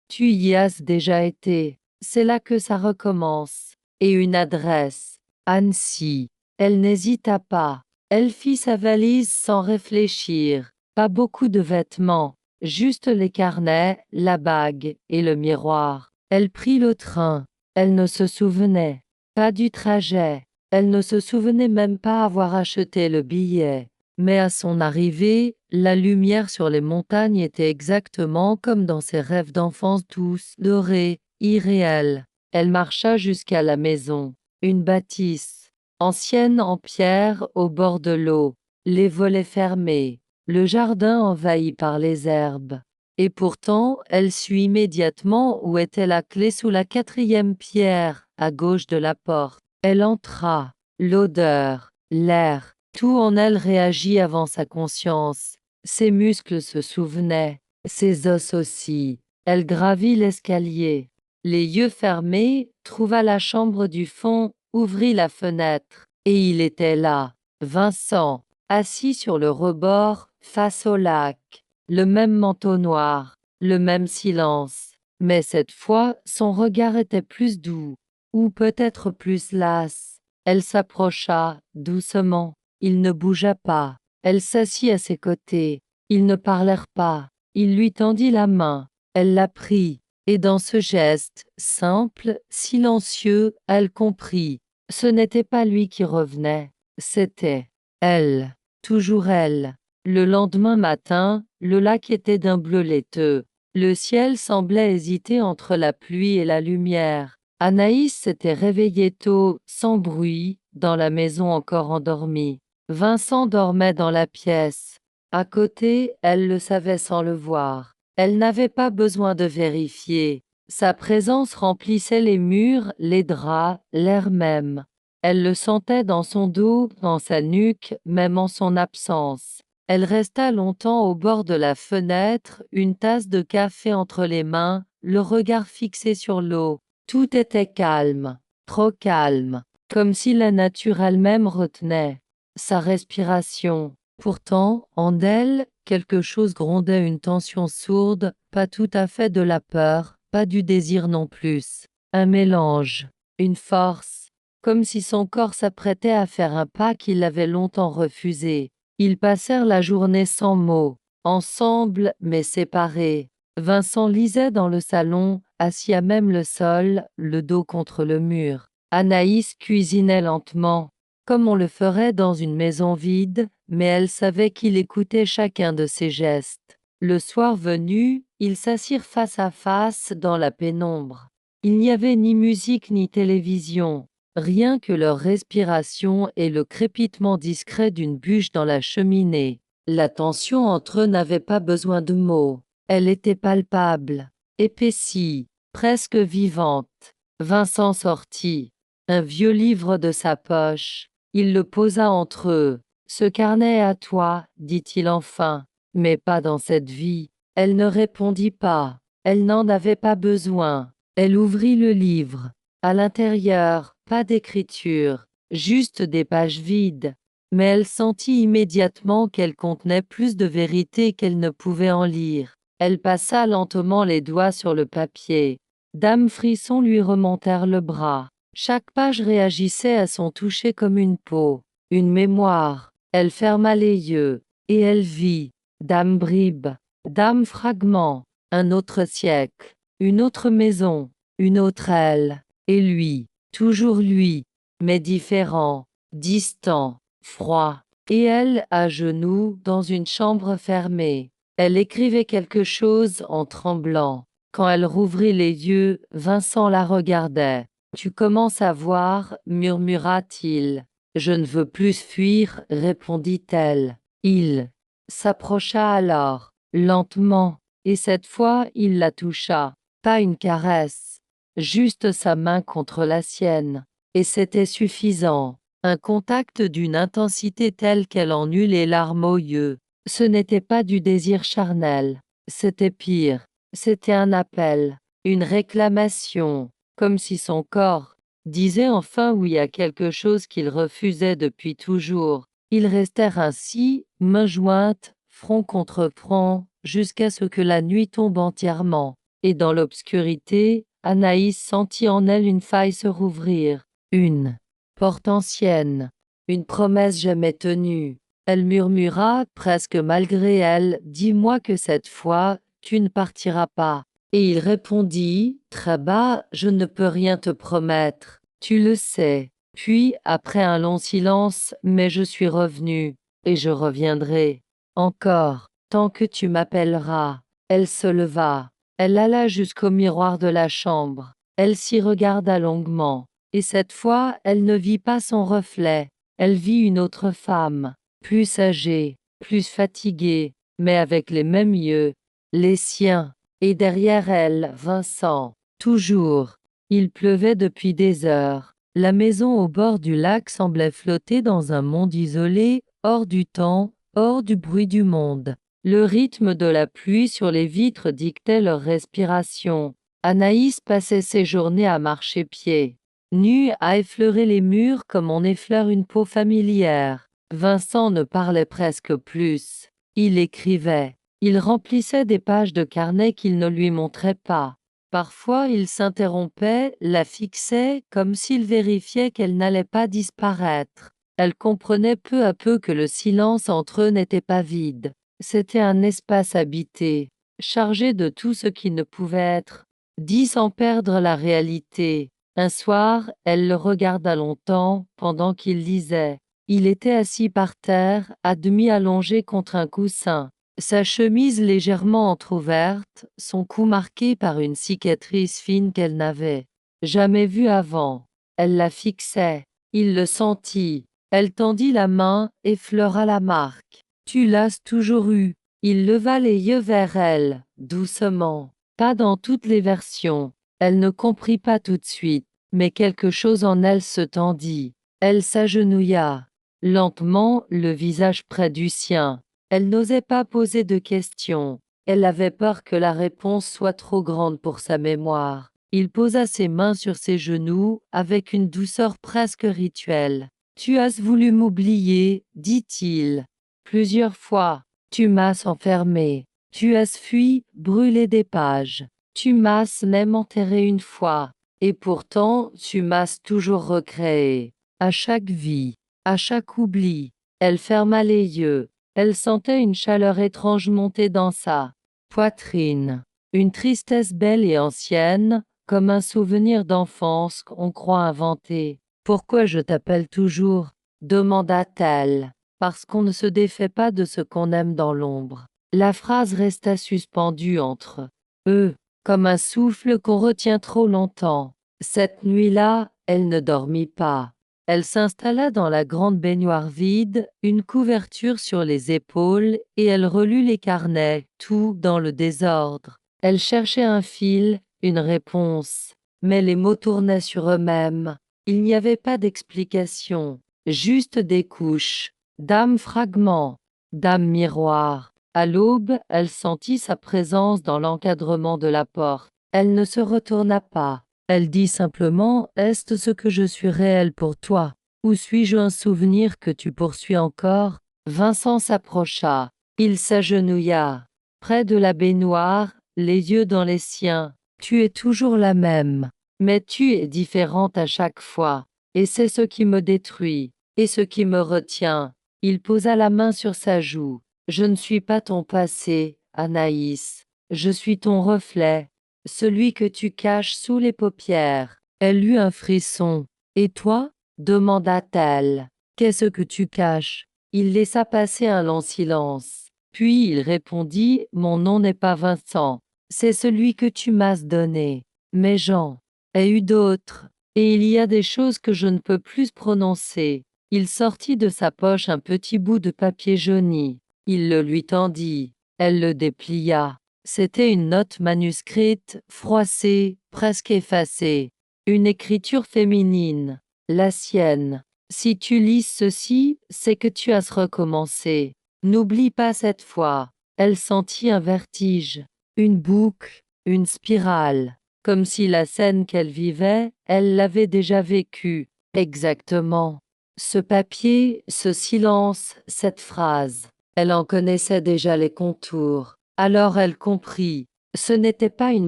Tu y as déjà été. C'est là que ça recommence. Et une adresse. Annecy. Elle n'hésita pas. Elle fit sa valise sans réfléchir. Pas beaucoup de vêtements, juste les carnets, la bague et le miroir. Elle prit le train. Elle ne se souvenait pas du trajet. Elle ne se souvenait même pas avoir acheté le billet. Mais à son arrivée, la lumière sur les montagnes était exactement comme dans ses rêves d'enfance douce, dorés, irréels. Elle marcha jusqu'à la maison. Une bâtisse, ancienne en pierre au bord de l'eau, les volets fermés, le jardin envahi par les herbes. Et pourtant, elle sut immédiatement où était la clé sous la 4e pierre, à gauche de la porte. Elle entra. L'odeur, l'air, tout en elle réagit avant sa conscience. Ses muscles se souvenaient, ses os aussi. Elle gravit l'escalier. Les yeux fermés, trouva la chambre du fond, ouvrit la fenêtre. Et il était là, Vincent, assis sur le rebord, face au lac. Le même manteau noir, le même silence. Mais cette fois, son regard était plus doux, ou peut-être plus las. Elle s'approcha, doucement. Il ne bougea pas. Elle s'assit à ses côtés. Ils ne parlèrent pas. Il lui tendit la main. Elle la prit. Et dans ce geste, simple, silencieux, elle comprit. Ce n'était pas lui qui revenait. C'était elle. Toujours elle. Le lendemain matin, le lac était d'un bleu laiteux. Le ciel semblait hésiter entre la pluie et la lumière. Anaïs s'était réveillée tôt, sans bruit, dans la maison encore endormie. Vincent dormait dans la pièce. À côté, elle le savait sans le voir. Elle n'avait pas besoin de vérifier. Sa présence remplissait les murs, les draps, l'air même. Elle le sentait dans son dos, dans sa nuque, même en son absence. Elle resta longtemps au bord de la fenêtre, une tasse de café entre les mains, le regard fixé sur l'eau. Tout était calme, trop calme, comme si la nature elle-même retenait sa respiration. Pourtant, en elle, quelque chose grondait, une tension sourde, pas tout à fait de la peur, pas du désir non plus. Un mélange, une force, comme si son corps s'apprêtait à faire un pas qu'il avait longtemps refusé. Ils passèrent la journée sans mots, ensemble mais séparés. Vincent lisait dans le salon, assis à même le sol, le dos contre le mur. Anaïs cuisinait lentement. comme on le ferait dans une maison vide, mais elle savait qu'il écoutait chacun de ses gestes. Le soir venu, ils s'assirent face à face dans la pénombre. Il n'y avait ni musique ni télévision, rien que leur respiration et le crépitement discret d'une bûche dans la cheminée. La tension entre eux n'avait pas besoin de mots. Elle était palpable, épaissie, presque vivante. Vincent sortit un vieux livre de sa poche. Il le posa entre eux. Ce carnet est à toi, dit-il enfin, mais pas dans cette vie. Elle ne répondit pas. Elle n'en avait pas besoin. Elle ouvrit le livre. À l'intérieur, pas d'écriture, juste des pages vides. Mais elle sentit immédiatement qu'elle contenait plus de vérité qu'elle ne pouvait en lire. Elle passa lentement les doigts sur le papier. Dame Frisson lui remontèrent le bras. Chaque page réagissait à son toucher comme une peau, une mémoire. Elle ferma les yeux, et elle vit. Dame Bribe, Dame Fragment, un autre siècle, une autre maison, une autre elle, et lui, toujours lui, mais différent, distant, froid, et elle à genoux dans une chambre fermée. Elle écrivait quelque chose en tremblant. Quand elle rouvrit les yeux, Vincent la regardait. Tu commences à voir, murmura-t-il. Je ne veux plus fuir, répondit-elle. Il s'approcha alors, lentement, et cette fois il la toucha. Pas une caresse, juste sa main contre la sienne. Et c'était suffisant. Un contact d'une intensité telle qu'elle en eut les larmes aux yeux. Ce n'était pas du désir charnel, c'était pire. C'était un appel, une réclamation, comme si son corps disait enfin oui à quelque chose qu'il refusait depuis toujours. Ils restèrent ainsi, mains jointes, front contre front, jusqu'à ce que la nuit tombe entièrement. Et dans l'obscurité, Anaïs sentit en elle une faille se rouvrir, une porte ancienne, une promesse jamais tenue. Elle murmura, presque malgré elle, dis-moi que cette fois, tu ne partiras pas. Et il répondit, très bas, je ne peux rien te promettre, tu le sais. Puis, après un long silence, mais je suis revenu, et je reviendrai. Encore, tant que tu m'appelleras. Elle se leva. Elle alla jusqu'au miroir de la chambre. Elle s'y regarda longuement, et cette fois, elle ne vit pas son reflet. Elle vit une autre femme, plus âgée, plus fatiguée, mais avec les mêmes yeux, les siens, et derrière elle, Vincent, toujours. Il pleuvait depuis des heures. La maison au bord du lac semblait flotter dans un monde isolé, hors du temps, hors du bruit du monde. Le rythme de la pluie sur les vitres dictait leur respiration. Anaïs passait ses journées à marcher pied nue, à effleurer les murs comme on effleure une peau familière. Vincent ne parlait presque plus. Il écrivait. Il remplissait des pages de carnet qu'il ne lui montrait pas. Parfois il s'interrompait, la fixait, comme s'il vérifiait qu'elle n'allait pas disparaître. Elle comprenait peu à peu que le silence entre eux n'était pas vide. C'était un espace habité, chargé de tout ce qui ne pouvait être dit sans perdre la réalité. Un soir, elle le regarda longtemps, pendant qu'il lisait. Il était assis par terre, à demi allongé contre un coussin. Sa chemise légèrement entr'ouverte, son cou marqué par une cicatrice fine qu'elle n'avait jamais vue avant. Elle la fixait. Il le sentit. Elle tendit la main, effleura la marque. Tu l'as toujours eu. Il leva les yeux vers elle, doucement. Pas dans toutes les versions. Elle ne comprit pas tout de suite, mais quelque chose en elle se tendit. Elle s'agenouilla, lentement, le visage près du sien. Elle n'osait pas poser de questions. Elle avait peur que la réponse soit trop grande pour sa mémoire. Il posa ses mains sur ses genoux, avec une douceur presque rituelle. Tu as voulu m'oublier, dit-il. Plusieurs fois. Tu m'as enfermé. Tu as fui, brûlé des pages. Tu m'as même enterré une fois, et pourtant tu m'as toujours recréé. À chaque vie, à chaque oubli, elle ferma les yeux. Elle sentait une chaleur étrange monter dans sa poitrine. Une tristesse belle et ancienne, comme un souvenir d'enfance qu'on croit inventé. Pourquoi je t'appelle toujours demanda-t-elle. Parce qu'on ne se défait pas de ce qu'on aime dans l'ombre. La phrase resta suspendue entre eux, comme un souffle qu'on retient trop longtemps. Cette nuit-là, elle ne dormit pas. Elle s'installa dans la grande baignoire vide, une couverture sur les épaules, et elle relut les carnets, tout dans le désordre. Elle cherchait un fil, une réponse. Mais les mots tournaient sur eux-mêmes. Il n'y avait pas d'explication, juste des couches. Dame fragment, dame miroir. À l'aube, elle sentit sa présence dans l'encadrement de la porte. Elle ne se retourna pas. Elle dit simplement: Est-ce ce que je suis réel pour toi? Ou suis-je un souvenir que tu poursuis encore? Vincent s'approcha. Il s'agenouilla. Près de la baignoire, les yeux dans les siens. Tu es toujours la même. Mais tu es différente à chaque fois. Et c'est ce qui me détruit. Et ce qui me retient. Il posa la main sur sa joue. Je ne suis pas ton passé, Anaïs. Je suis ton reflet. Celui que tu caches sous les paupières. Elle eut un frisson. Et toi? Demanda-t-elle. Qu'est-ce que tu caches? Il laissa passer un long silence. Puis il répondit: Mon nom n'est pas Vincent. C'est celui que tu m'as donné. Mais j'en ai eu d'autres. Et il y a des choses que je ne peux plus prononcer. Il sortit de sa poche un petit bout de papier jauni. Il le lui tendit. Elle le déplia. C'était une note manuscrite, froissée, presque effacée. Une écriture féminine. La sienne. Si tu lis ceci, c'est que tu as recommencé. N'oublie pas cette fois. Elle sentit un vertige. Une boucle, une spirale. Comme si la scène qu'elle vivait, elle l'avait déjà vécue. Exactement. Ce papier, ce silence, cette phrase. Elle en connaissait déjà les contours. Alors elle comprit. Ce n'était pas une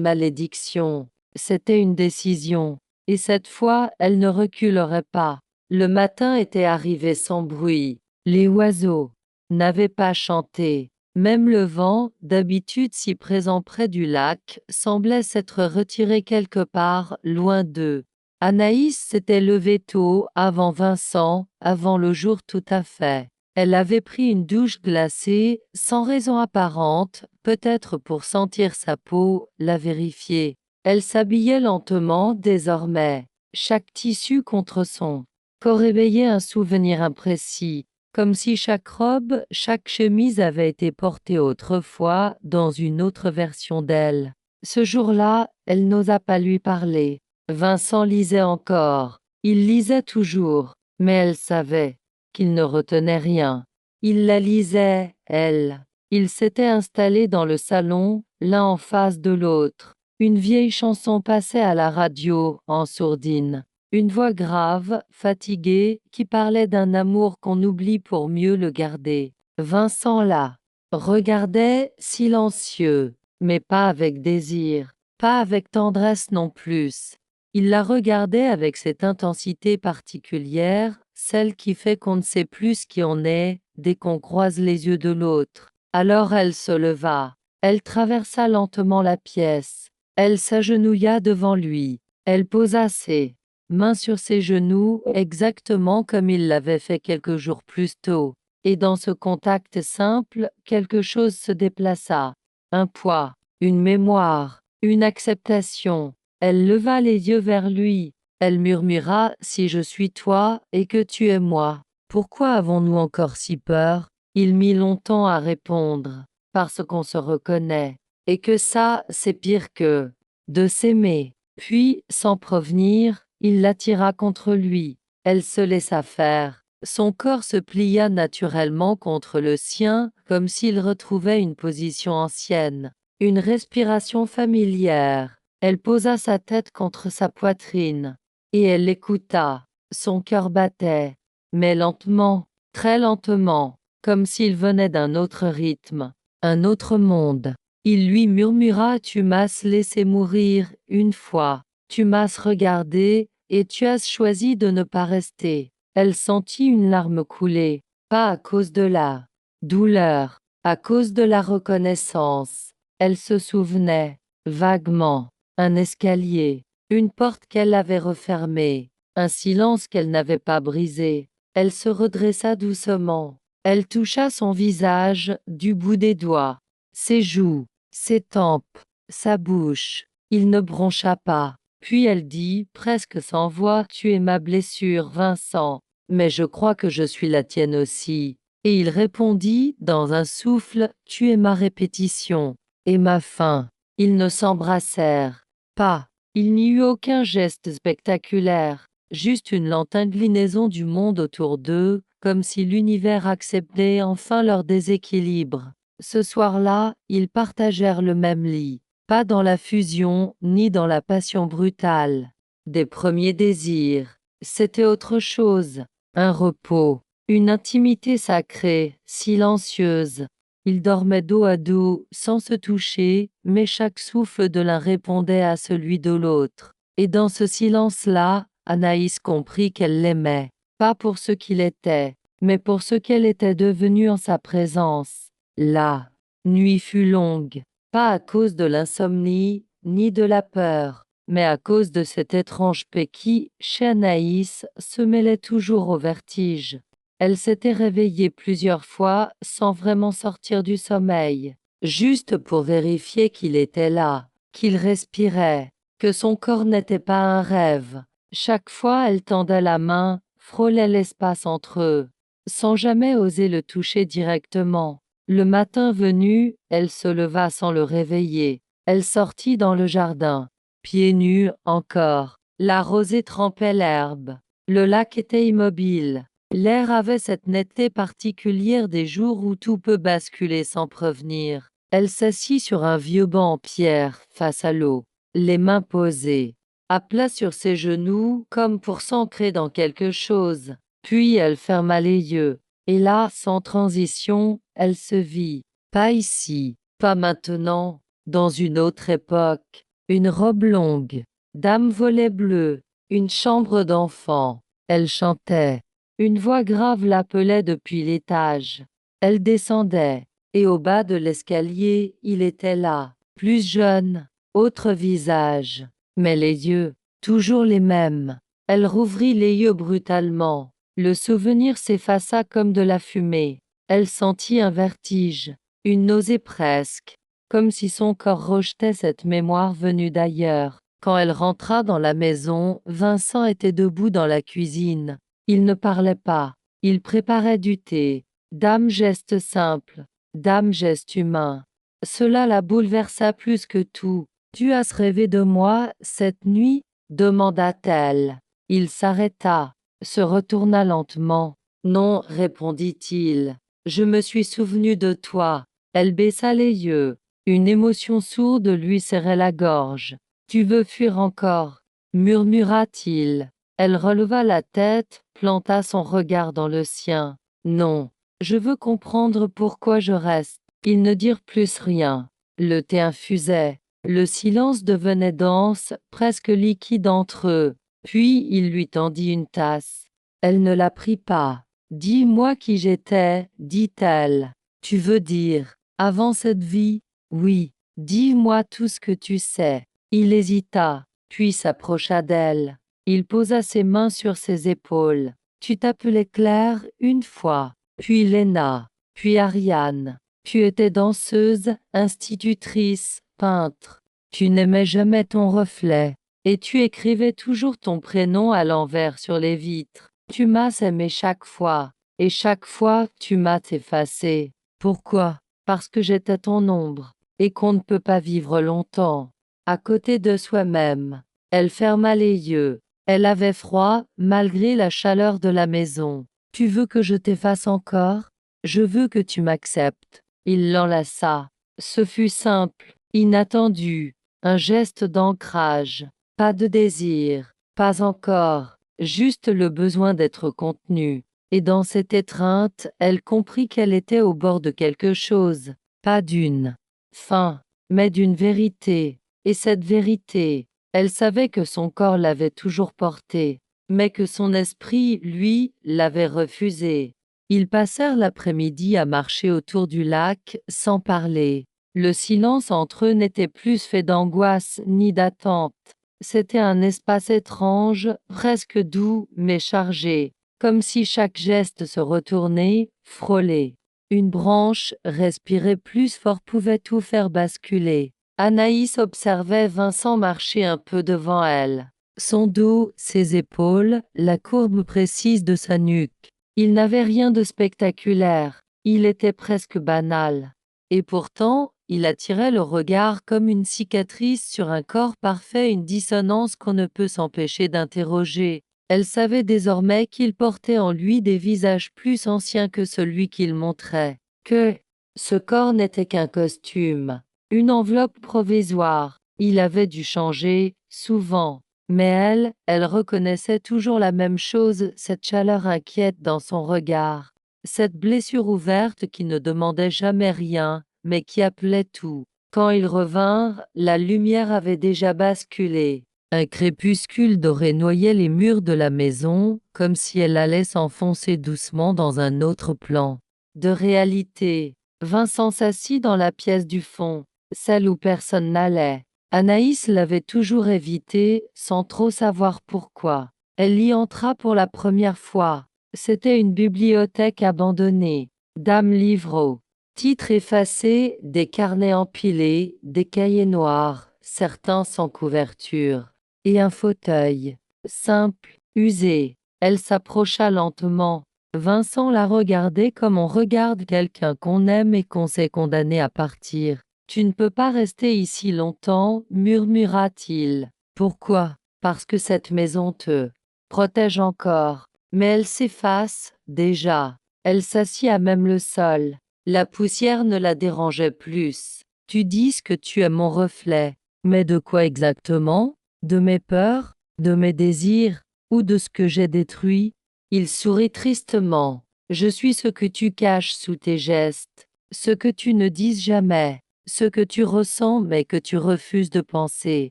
malédiction, c'était une décision. Et cette fois, elle ne reculerait pas. Le matin était arrivé sans bruit. Les oiseaux n'avaient pas chanté. Même le vent, d'habitude si présent près du lac, semblait s'être retiré quelque part, loin d'eux. Anaïs s'était levée tôt, avant Vincent, avant le jour tout à fait. Elle avait pris une douche glacée, sans raison apparente, peut-être pour sentir sa peau, la vérifier. Elle s'habillait lentement désormais, chaque tissu contre son corps éveillait un souvenir imprécis, comme si chaque robe, chaque chemise avait été portée autrefois dans une autre version d'elle. Ce jour-là, elle n'osa pas lui parler. Vincent lisait encore. Il lisait toujours, mais elle savait qu'il ne retenait rien. Il la lisait, elle. Ils s'étaient installés dans le salon, l'un en face de l'autre. Une vieille chanson passait à la radio, en sourdine. Une voix grave, fatiguée, qui parlait d'un amour qu'on oublie pour mieux le garder. Vincent la regardait, silencieux, mais pas avec désir, pas avec tendresse non plus. Il la regardait avec cette intensité particulière, celle qui fait qu'on ne sait plus qui on est, dès qu'on croise les yeux de l'autre. Alors elle se leva. Elle traversa lentement la pièce. Elle s'agenouilla devant lui. Elle posa ses mains sur ses genoux, exactement comme il l'avait fait quelques jours plus tôt. Et dans ce contact simple, quelque chose se déplaça. Un poids, une mémoire, une acceptation. Elle leva les yeux vers lui. Elle murmura: Si je suis toi et que tu es moi, pourquoi avons-nous encore si peur? Il mit longtemps à répondre. Parce qu'on se reconnaît. Et que ça, c'est pire que de s'aimer. Puis, sans prévenir, il l'attira contre lui. Elle se laissa faire. Son corps se plia naturellement contre le sien, comme s'il retrouvait une position ancienne. Une respiration familière. Elle posa sa tête contre sa poitrine. Et elle l'écouta. Son cœur battait. Mais lentement, très lentement, comme s'il venait d'un autre rythme, un autre monde. Il lui murmura: Tu m'as laissé mourir une fois. Tu m'as regardé, et tu as choisi de ne pas rester. Elle sentit une larme couler, pas à cause de la douleur, à cause de la reconnaissance. Elle se souvenait, vaguement, un escalier, une porte qu'elle avait refermée, un silence qu'elle n'avait pas brisé. Elle se redressa doucement. Elle toucha son visage du bout des doigts, ses joues, ses tempes, sa bouche. Il ne broncha pas. Puis elle dit, presque sans voix, « Tu es ma blessure, Vincent, mais je crois que je suis la tienne aussi. » Et il répondit, dans un souffle, « Tu es ma répétition, et ma fin. » Ils ne s'embrassèrent pas. Il n'y eut aucun geste spectaculaire, juste une lente inclinaison du monde autour d'eux, comme si l'univers acceptait enfin leur déséquilibre. Ce soir-là, ils partagèrent le même lit, pas dans la fusion, ni dans la passion brutale des premiers désirs. C'était autre chose, un repos, une intimité sacrée, silencieuse. Ils dormaient dos à dos, sans se toucher, mais chaque souffle de l'un répondait à celui de l'autre. Et dans ce silence-là, Anaïs comprit qu'elle l'aimait, pas pour ce qu'il était, mais pour ce qu'elle était devenue en sa présence. La nuit fut longue, pas à cause de l'insomnie, ni de la peur, mais à cause de cette étrange paix qui, chez Anaïs, se mêlait toujours au vertige. Elle s'était réveillée plusieurs fois sans vraiment sortir du sommeil, juste pour vérifier qu'il était là, qu'il respirait, que son corps n'était pas un rêve. Chaque fois elle tendait la main, frôlait l'espace entre eux, sans jamais oser le toucher directement. Le matin venu, elle se leva sans le réveiller. Elle sortit dans le jardin, pieds nus encore. La rosée trempait l'herbe. Le lac était immobile. L'air avait cette netteté particulière des jours où tout peut basculer sans prévenir. Elle s'assit sur un vieux banc en pierre, face à l'eau, les mains posées, à plat sur ses genoux, comme pour s'ancrer dans quelque chose. Puis elle ferma les yeux, et là, sans transition, elle se vit. Pas ici, pas maintenant, dans une autre époque. Une robe longue, dame volet bleu, une chambre d'enfant. Elle chantait. Une voix grave l'appelait depuis l'étage. Elle descendait, et au bas de l'escalier, il était là, plus jeune, autre visage, mais les yeux, toujours les mêmes. Elle rouvrit les yeux brutalement. Le souvenir s'effaça comme de la fumée. Elle sentit un vertige, une nausée presque, comme si son corps rejetait cette mémoire venue d'ailleurs. Quand elle rentra dans la maison, Vincent était debout dans la cuisine. Il ne parlait pas. Il préparait du thé. Dame geste simple. Dame geste humain. Cela la bouleversa plus que tout. « Tu as rêvé de moi, cette nuit ?» demanda-t-elle. Il s'arrêta, se retourna lentement. « Non, répondit-il. Je me suis souvenu de toi. » Elle baissa les yeux. Une émotion sourde lui serrait la gorge. « Tu veux fuir encore ?» murmura-t-il. Elle releva la tête, planta son regard dans le sien. « Non, je veux comprendre pourquoi je reste. » Ils ne dirent plus rien. Le thé infusait. Le silence devenait dense, presque liquide entre eux. Puis il lui tendit une tasse. Elle ne la prit pas. « Dis-moi qui j'étais, dit-elle. Tu veux dire, avant cette vie? Oui, dis-moi tout ce que tu sais. » Il hésita, puis s'approcha d'elle. Il posa ses mains sur ses épaules. « Tu t'appelais Claire une fois, puis Léna, puis Ariane. Tu étais danseuse, institutrice, peintre. Tu n'aimais jamais ton reflet, et tu écrivais toujours ton prénom à l'envers sur les vitres. Tu m'as aimé chaque fois, et chaque fois tu m'as effacé. Pourquoi? Parce que j'étais ton ombre, et qu'on ne peut pas vivre longtemps à côté de soi-même. » Elle ferma les yeux. Elle avait froid, malgré la chaleur de la maison. « Tu veux que je t'efface encore? Je veux que tu m'acceptes. » Il l'enlaça. Ce fut simple, inattendu, un geste d'ancrage. Pas de désir, pas encore, juste le besoin d'être contenue. Et dans cette étreinte, elle comprit qu'elle était au bord de quelque chose, pas d'une fin, mais d'une vérité. Et cette vérité, elle savait que son corps l'avait toujours portée, mais que son esprit, lui, l'avait refusée. Ils passèrent l'après-midi à marcher autour du lac, sans parler. Le silence entre eux n'était plus fait d'angoisse ni d'attente. C'était un espace étrange, presque doux, mais chargé. comme si chaque geste se retournait, frôlait. Une branche, respirer plus fort pouvait tout faire basculer. Anaïs observait Vincent marcher un peu devant elle. Son dos, ses épaules, la courbe précise de sa nuque. Il n'avait rien de spectaculaire, il était presque banal. Et pourtant, il attirait le regard comme une cicatrice sur un corps parfait, une dissonance qu'on ne peut s'empêcher d'interroger. Elle savait désormais qu'il portait en lui des visages plus anciens que celui qu'il montrait, que ce corps n'était qu'un costume, une enveloppe provisoire. Il avait dû changer, souvent. Mais elle reconnaissait toujours la même chose, cette chaleur inquiète dans son regard, cette blessure ouverte qui ne demandait jamais rien, mais qui appelait tout. Quand ils revinrent, la lumière avait déjà basculé. Un crépuscule doré noyait les murs de la maison, comme si elle allait s'enfoncer doucement dans un autre plan de réalité. Vincent s'assit dans la pièce du fond, celle où personne n'allait. Anaïs l'avait toujours évité, sans trop savoir pourquoi. Elle y entra pour la première fois. C'était une bibliothèque abandonnée. Dame Livreau. Titres effacés, des carnets empilés, des cahiers noirs, certains sans couverture. Et un fauteuil. Simple, usé. Elle s'approcha lentement. Vincent la regardait comme on regarde quelqu'un qu'on aime et qu'on sait condamné à partir. Tu ne peux pas rester ici longtemps, murmura-t-il. Pourquoi? Parce que cette maison te protège encore. Mais elle s'efface, déjà. Elle s'assit à même le sol. La poussière ne la dérangeait plus. Tu dis que tu es mon reflet. Mais de quoi exactement? De mes peurs? De mes désirs? Ou de ce que j'ai détruit? Il sourit tristement. Je suis ce que tu caches sous tes gestes, ce que tu ne dis jamais, ce que tu ressens mais que tu refuses de penser.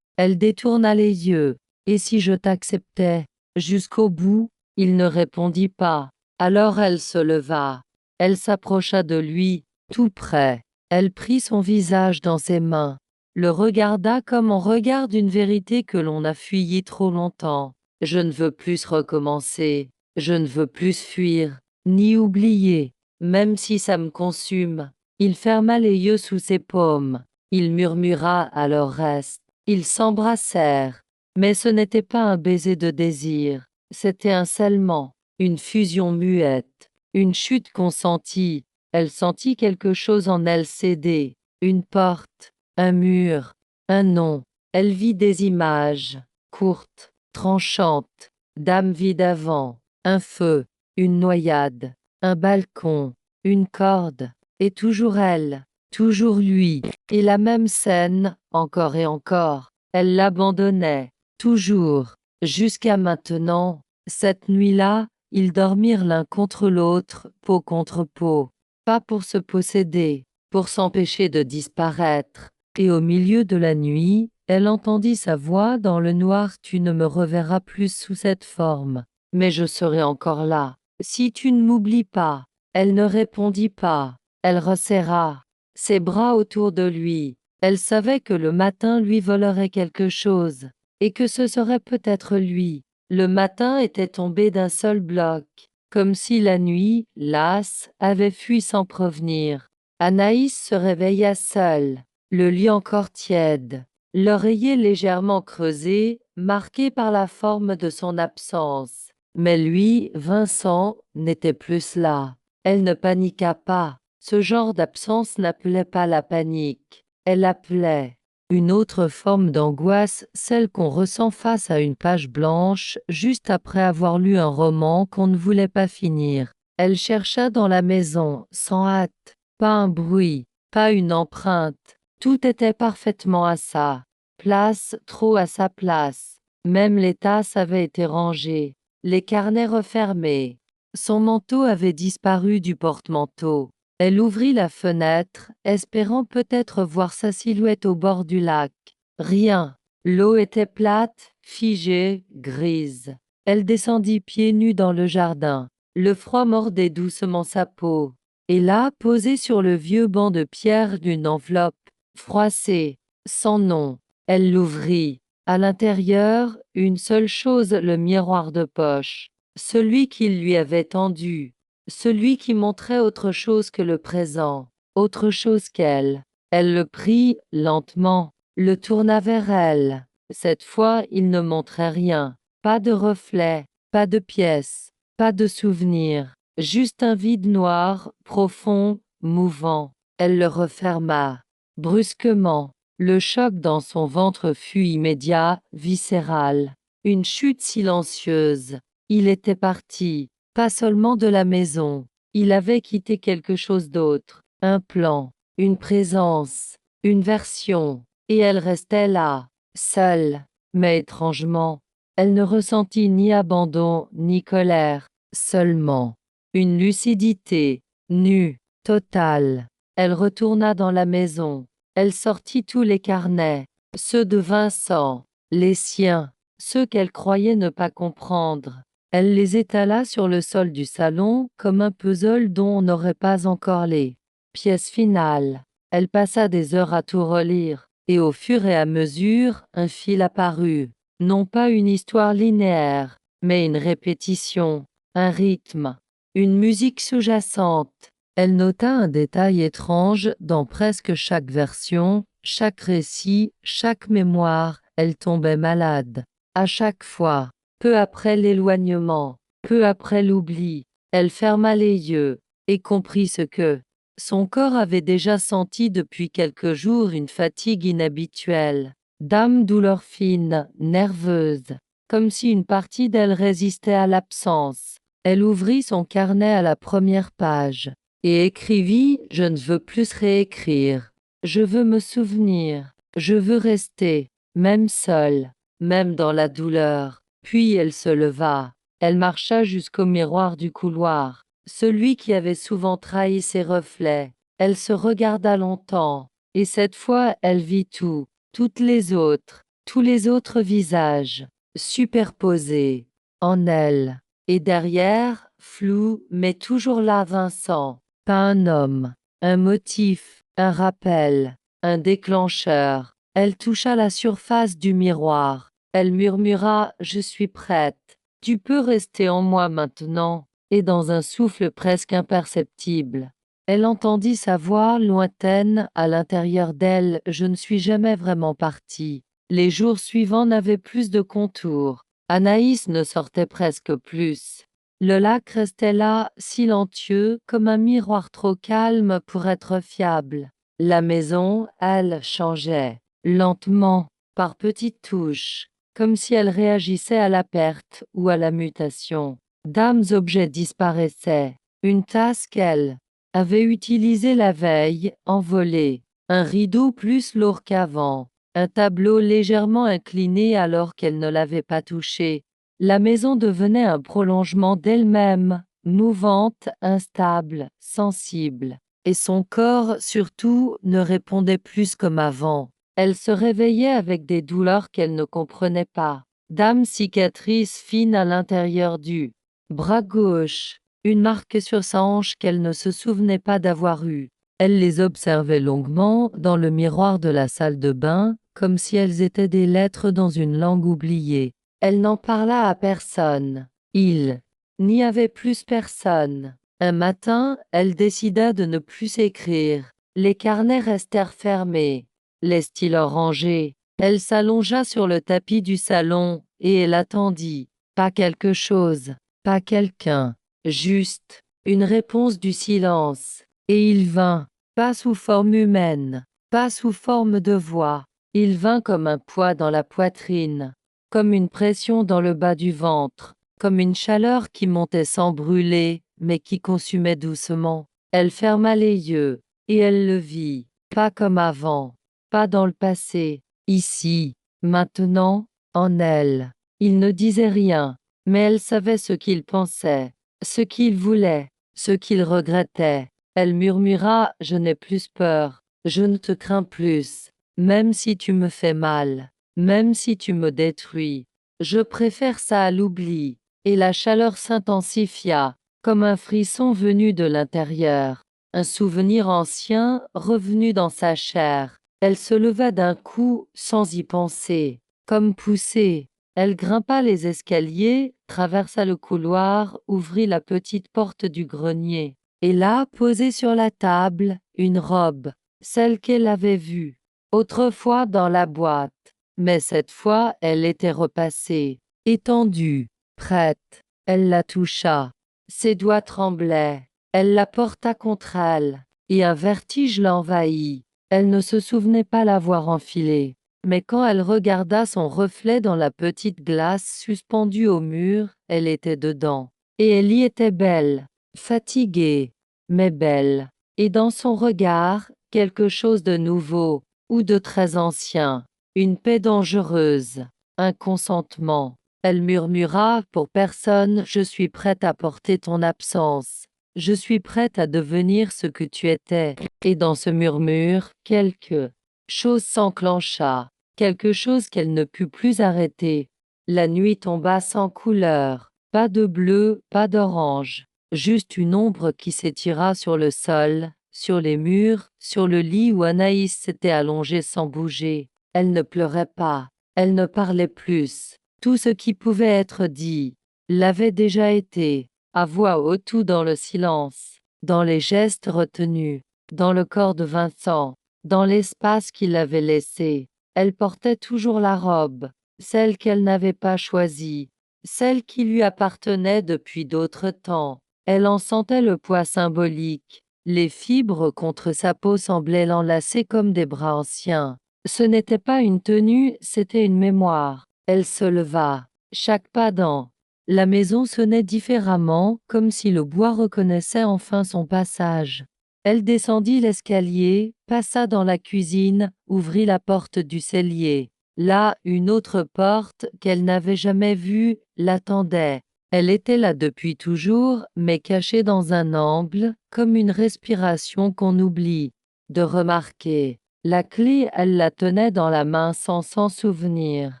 Elle détourna les yeux. Et si je t'acceptais? Jusqu'au bout? Il ne répondit pas. Alors elle se leva. Elle s'approcha de lui, tout près. Elle prit son visage dans ses mains, le regarda comme on regarde une vérité que l'on a fuyie trop longtemps. Je ne veux plus recommencer. Je ne veux plus fuir, ni oublier, même si ça me consume. Il ferma les yeux sous ses paumes. Il murmura à leur reste. Ils s'embrassèrent. Mais ce n'était pas un baiser de désir. C'était un scellement, une fusion muette, une chute consentie. Elle sentit quelque chose en elle céder. Une porte, un mur, un nom. Elle vit des images, courtes, tranchantes, d'âmes vides avant. Un feu, une noyade, un balcon, une corde, et toujours elle, toujours lui, et la même scène, encore et encore. Elle l'abandonnait, toujours, jusqu'à maintenant. Cette nuit-là, ils dormirent l'un contre l'autre, peau contre peau, pas pour se posséder, pour s'empêcher de disparaître. Et au milieu de la nuit, elle entendit sa voix dans le noir. Tu ne me reverras plus sous cette forme. Mais je serai encore là. Si tu ne m'oublies pas. Elle ne répondit pas. Elle resserra ses bras autour de lui. Elle savait que le matin lui volerait quelque chose, et que ce serait peut-être lui. Le matin était tombé d'un seul bloc, comme si la nuit, lasse, avait fui sans prévenir. Anaïs se réveilla seule, le lit encore tiède, l'oreiller légèrement creusé, marqué par la forme de son absence. Mais lui, Vincent, n'était plus là. Elle ne paniqua pas. Ce genre d'absence n'appelait pas la panique. Elle appelait une autre forme d'angoisse, celle qu'on ressent face à une page blanche, juste après avoir lu un roman qu'on ne voulait pas finir. Elle chercha dans la maison, sans hâte. Pas un bruit, pas une empreinte. Tout était parfaitement à sa place, trop à sa place. Même les tasses avaient été rangées, les carnets refermés. Son manteau avait disparu du porte-manteau. Elle ouvrit la fenêtre, espérant peut-être voir sa silhouette au bord du lac. Rien. L'eau était plate, figée, grise. Elle descendit pieds nus dans le jardin. Le froid mordait doucement sa peau. Et là, posée sur le vieux banc de pierre d'une enveloppe, froissée, sans nom, elle l'ouvrit. À l'intérieur, une seule chose, le miroir de poche. celui qu'il lui avait tendu, celui qui montrait autre chose que le présent, autre chose qu'elle. Elle le prit, lentement, le tourna vers elle. Cette fois, il ne montrait rien, pas de reflet, pas de pièce, pas de souvenir, juste un vide noir, profond, mouvant. Elle le referma. Brusquement, le choc dans son ventre fut immédiat, viscéral. Une chute silencieuse. Il était parti, pas seulement de la maison. Il avait quitté quelque chose d'autre, un plan, une présence, une version, et elle restait là, seule. Mais étrangement, elle ne ressentit ni abandon ni colère, seulement une lucidité, nue, totale. Elle retourna dans la maison. Elle sortit tous les carnets, ceux de Vincent, les siens, ceux qu'elle croyait ne pas comprendre. Elle les étala sur le sol du salon comme un puzzle dont on n'aurait pas encore les pièces finales. Elle passa des heures à tout relire, et au fur et à mesure, un fil apparut. Non pas une histoire linéaire, mais une répétition, un rythme, une musique sous-jacente. Elle nota un détail étrange dans presque chaque version, chaque récit, chaque mémoire. Elle tombait malade. À chaque fois, peu après l'éloignement, peu après l'oubli, elle ferma les yeux et comprit ce que son corps avait déjà senti depuis quelques jours, une fatigue inhabituelle. Dame douleur fine, nerveuse, comme si une partie d'elle résistait à l'absence. Elle ouvrit son carnet à la première page et écrivit « Je ne veux plus réécrire. Je veux me souvenir. Je veux rester, même seule, même dans la douleur. » Puis elle se leva. Elle marcha jusqu'au miroir du couloir, celui qui avait souvent trahi ses reflets. Elle se regarda longtemps, et cette fois elle vit tout, toutes les autres, tous les autres visages, superposés, en elle. Et derrière, flou, mais toujours là Vincent. Pas un homme, un motif, un rappel, un déclencheur. Elle toucha la surface du miroir. Elle murmura « Je suis prête. Tu peux rester en moi maintenant » et dans un souffle presque imperceptible. Elle entendit sa voix lointaine à l'intérieur d'elle « Je ne suis jamais vraiment partie ». Les jours suivants n'avaient plus de contours. Anaïs ne sortait presque plus. Le lac restait là, silencieux, comme un miroir trop calme pour être fiable. La maison, elle, changeait, lentement, par petites touches, comme si elle réagissait à la perte ou à la mutation. D'âmes objets disparaissaient. Une tasse qu'elle avait utilisée la veille, envolée. Un rideau plus lourd qu'avant. Un tableau légèrement incliné alors qu'elle ne l'avait pas touché. La maison devenait un prolongement d'elle-même, mouvante, instable, sensible. Et son corps, surtout, ne répondait plus comme avant. Elle se réveillait avec des douleurs qu'elle ne comprenait pas. Dame cicatrice fine à l'intérieur du bras gauche, une marque sur sa hanche qu'elle ne se souvenait pas d'avoir eue. Elle les observait longuement dans le miroir de la salle de bain, comme si elles étaient des lettres dans une langue oubliée. Elle n'en parla à personne. Il n'y avait plus personne. Un matin, elle décida de ne plus écrire. Les carnets restèrent fermés, les stylos rangés. Elle s'allongea sur le tapis du salon, et elle attendit. Pas quelque chose, pas quelqu'un, juste une réponse du silence. Et il vint, pas sous forme humaine, pas sous forme de voix. Il vint comme un poids dans la poitrine, comme une pression dans le bas du ventre, comme une chaleur qui montait sans brûler, mais qui consumait doucement. Elle ferma les yeux, et elle le vit, pas comme avant, pas dans le passé, ici, maintenant, en elle. Il ne disait rien, mais elle savait ce qu'il pensait, ce qu'il voulait, ce qu'il regrettait. Elle murmura « Je n'ai plus peur, je ne te crains plus, même si tu me fais mal, même si tu me détruis. Je préfère ça à l'oubli. » Et la chaleur s'intensifia, comme un frisson venu de l'intérieur, un souvenir ancien revenu dans sa chair. Elle se leva d'un coup, sans y penser, comme poussée Elle grimpa les escaliers, traversa le couloir, ouvrit la petite porte du grenier. Et là, posée sur la table, une robe, celle qu'elle avait vue autrefois dans la boîte. Mais cette fois, elle était repassée, étendue, prête. Elle la toucha. Ses doigts tremblaient. Elle la porta contre elle, et un vertige l'envahit. Elle ne se souvenait pas l'avoir enfilée. Mais quand elle regarda son reflet dans la petite glace suspendue au mur, elle était dedans. Et elle y était belle, fatiguée, mais belle. Et dans son regard, quelque chose de nouveau, ou de très ancien, une paix dangereuse, un consentement. Elle murmura pour personne: je suis prête à porter ton absence. Je suis prête à devenir ce que tu étais. Et dans ce murmure, quelque chose s'enclencha, quelque chose qu'elle ne put plus arrêter. La nuit tomba sans couleur, pas de bleu, pas d'orange, juste une ombre qui s'étira sur le sol, sur les murs, sur le lit où Anaïs s'était allongée sans bouger. Elle ne pleurait pas, elle ne parlait plus. Tout ce qui pouvait être dit l'avait déjà été, à voix haute ou dans le silence, dans les gestes retenus, dans le corps de Vincent, dans l'espace qu'il avait laissé. Elle portait toujours la robe, celle qu'elle n'avait pas choisie, celle qui lui appartenait depuis d'autres temps. Elle en sentait le poids symbolique. Les fibres contre sa peau semblaient l'enlacer comme des bras anciens. Ce n'était pas une tenue, c'était une mémoire. Elle se leva, chaque pas dans la maison sonnait différemment, comme si le bois reconnaissait enfin son passage. Elle descendit l'escalier, passa dans la cuisine, ouvrit la porte du cellier. Là, une autre porte, qu'elle n'avait jamais vue, l'attendait. Elle était là depuis toujours, mais cachée dans un angle, comme une respiration qu'on oublie de remarquer. La clé, elle la tenait dans la main sans s'en souvenir.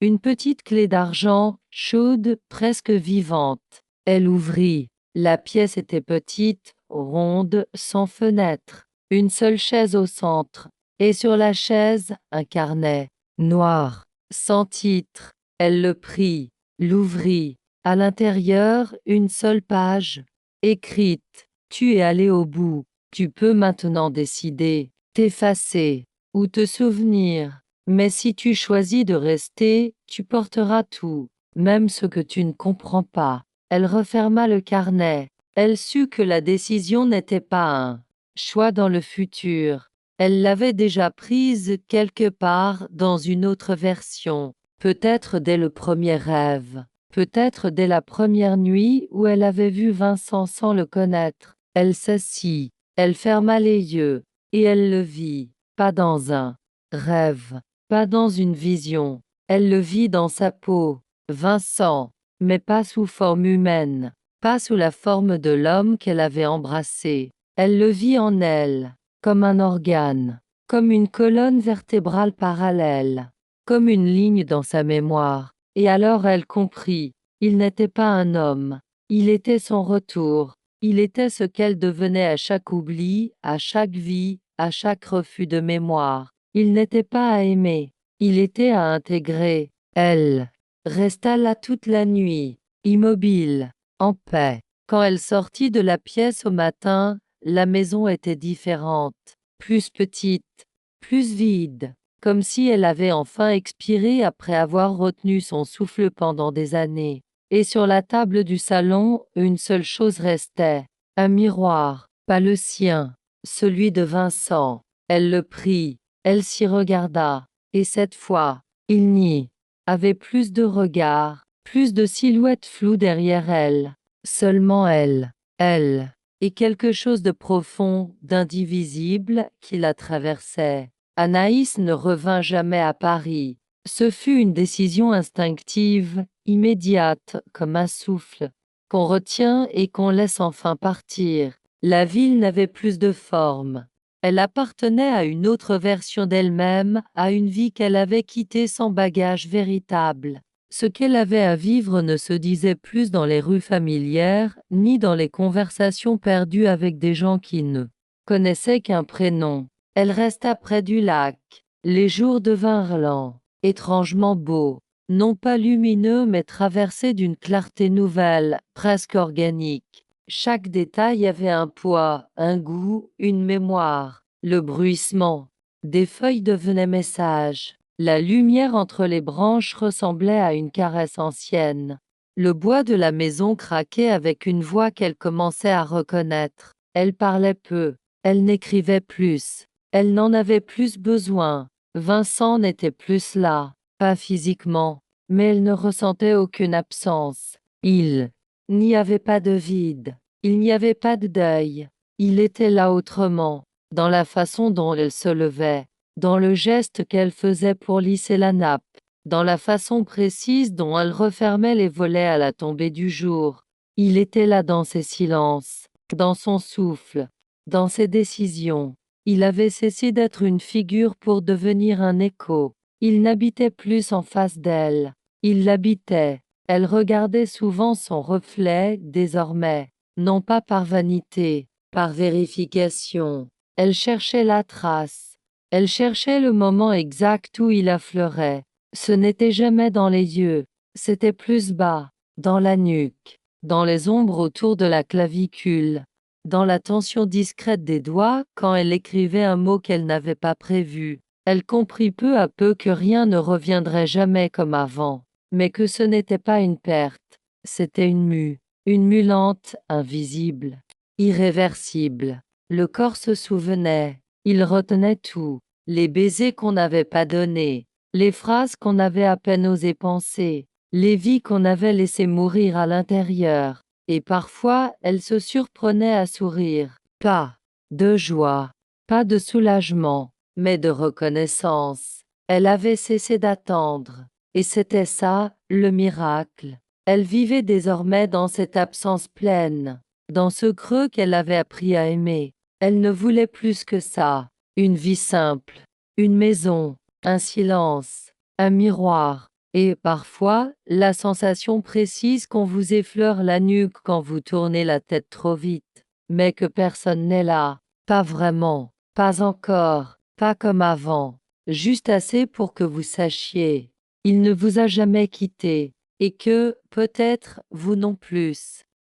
Une petite clé d'argent, chaude, presque vivante. Elle ouvrit. La pièce était petite, ronde, sans fenêtre. Une seule chaise au centre. Et sur la chaise, un carnet, noir, sans titre. Elle le prit, l'ouvrit. À l'intérieur, une seule page, écrite. Tu es allé au bout. Tu peux maintenant décider, t'effacer, ou te souvenir. Mais si tu choisis de rester, tu porteras tout, même ce que tu ne comprends pas. Elle referma le carnet. Elle sut que la décision n'était pas un choix dans le futur. Elle l'avait déjà prise quelque part dans une autre version, peut-être dès le premier rêve, peut-être dès la première nuit où elle avait vu Vincent sans le connaître. Elle s'assit, elle ferma les yeux, et elle le vit, pas dans un rêve, pas dans une vision. Elle le vit dans sa peau, Vincent, mais pas sous forme humaine, pas sous la forme de l'homme qu'elle avait embrassé. Elle le vit en elle, comme un organe, comme une colonne vertébrale parallèle, comme une ligne dans sa mémoire. Et alors elle comprit, il n'était pas un homme, il était son retour, il était ce qu'elle devenait à chaque oubli, à chaque vie, à chaque refus de mémoire. Il n'était pas à aimer, il était à intégrer. Elle resta là toute la nuit, immobile, en paix. Quand elle sortit de la pièce au matin, la maison était différente, plus petite, plus vide, comme si elle avait enfin expiré après avoir retenu son souffle pendant des années. Et sur la table du salon, une seule chose restait, un miroir, pas le sien, celui de Vincent. Elle le prit, elle s'y regarda, et cette fois, il n'y avait plus de regard, plus de silhouette floue derrière elle, seulement elle, et quelque chose de profond, d'indivisible, qui la traversait. Anaïs ne revint jamais à Paris. Ce fut une décision instinctive, immédiate, comme un souffle, qu'on retient et qu'on laisse enfin partir. La ville n'avait plus de forme. Elle appartenait à une autre version d'elle-même, à une vie qu'elle avait quittée sans bagage véritable. Ce qu'elle avait à vivre ne se disait plus dans les rues familières, ni dans les conversations perdues avec des gens qui ne connaissaient qu'un prénom. Elle resta près du lac. Les jours devinrent lents, étrangement beaux. non pas lumineux mais traversé d'une clarté nouvelle, presque organique. Chaque détail avait un poids, un goût, une mémoire. Le bruissement des feuilles devenait message. La lumière entre les branches ressemblait à une caresse ancienne. Le bois de la maison craquait avec une voix qu'elle commençait à reconnaître. Elle parlait peu, elle n'écrivait plus, elle n'en avait plus besoin. Vincent n'était plus là, pas physiquement, mais elle ne ressentait aucune absence. Il n'y avait pas de vide, il n'y avait pas de deuil. Il était là autrement, dans la façon dont elle se levait, dans le geste qu'elle faisait pour lisser la nappe, dans la façon précise dont elle refermait les volets à la tombée du jour. Il était là dans ses silences, dans son souffle, dans ses décisions. Il avait cessé d'être une figure pour devenir un écho. Il n'habitait plus en face d'elle. Il l'habitait. Elle regardait souvent son reflet, désormais, non pas par vanité, par vérification. Elle cherchait la trace. Elle cherchait le moment exact où il affleurait. Ce n'était jamais dans les yeux, c'était plus bas, dans la nuque, dans les ombres autour de la clavicule, dans la tension discrète des doigts quand elle écrivait un mot qu'elle n'avait pas prévu. Elle comprit peu à peu que rien ne reviendrait jamais comme avant, mais que ce n'était pas une perte, c'était une mue lente, invisible, irréversible. Le corps se souvenait, il retenait tout, les baisers qu'on n'avait pas donnés, les phrases qu'on avait à peine osé penser, les vies qu'on avait laissées mourir à l'intérieur, et parfois elle se surprenait à sourire, pas de joie, pas de soulagement, mais de reconnaissance. Elle avait cessé d'attendre, et c'était ça, le miracle. Elle vivait désormais dans cette absence pleine, dans ce creux qu'elle avait appris à aimer. Elle ne voulait plus que ça, une vie simple, une maison, un silence, un miroir, et parfois, la sensation précise qu'on vous effleure la nuque quand vous tournez la tête trop vite, mais que personne n'est là, pas vraiment, pas encore, pas comme avant, juste assez pour que vous sachiez. Il ne vous a jamais quitté, et que, peut-être, vous non plus.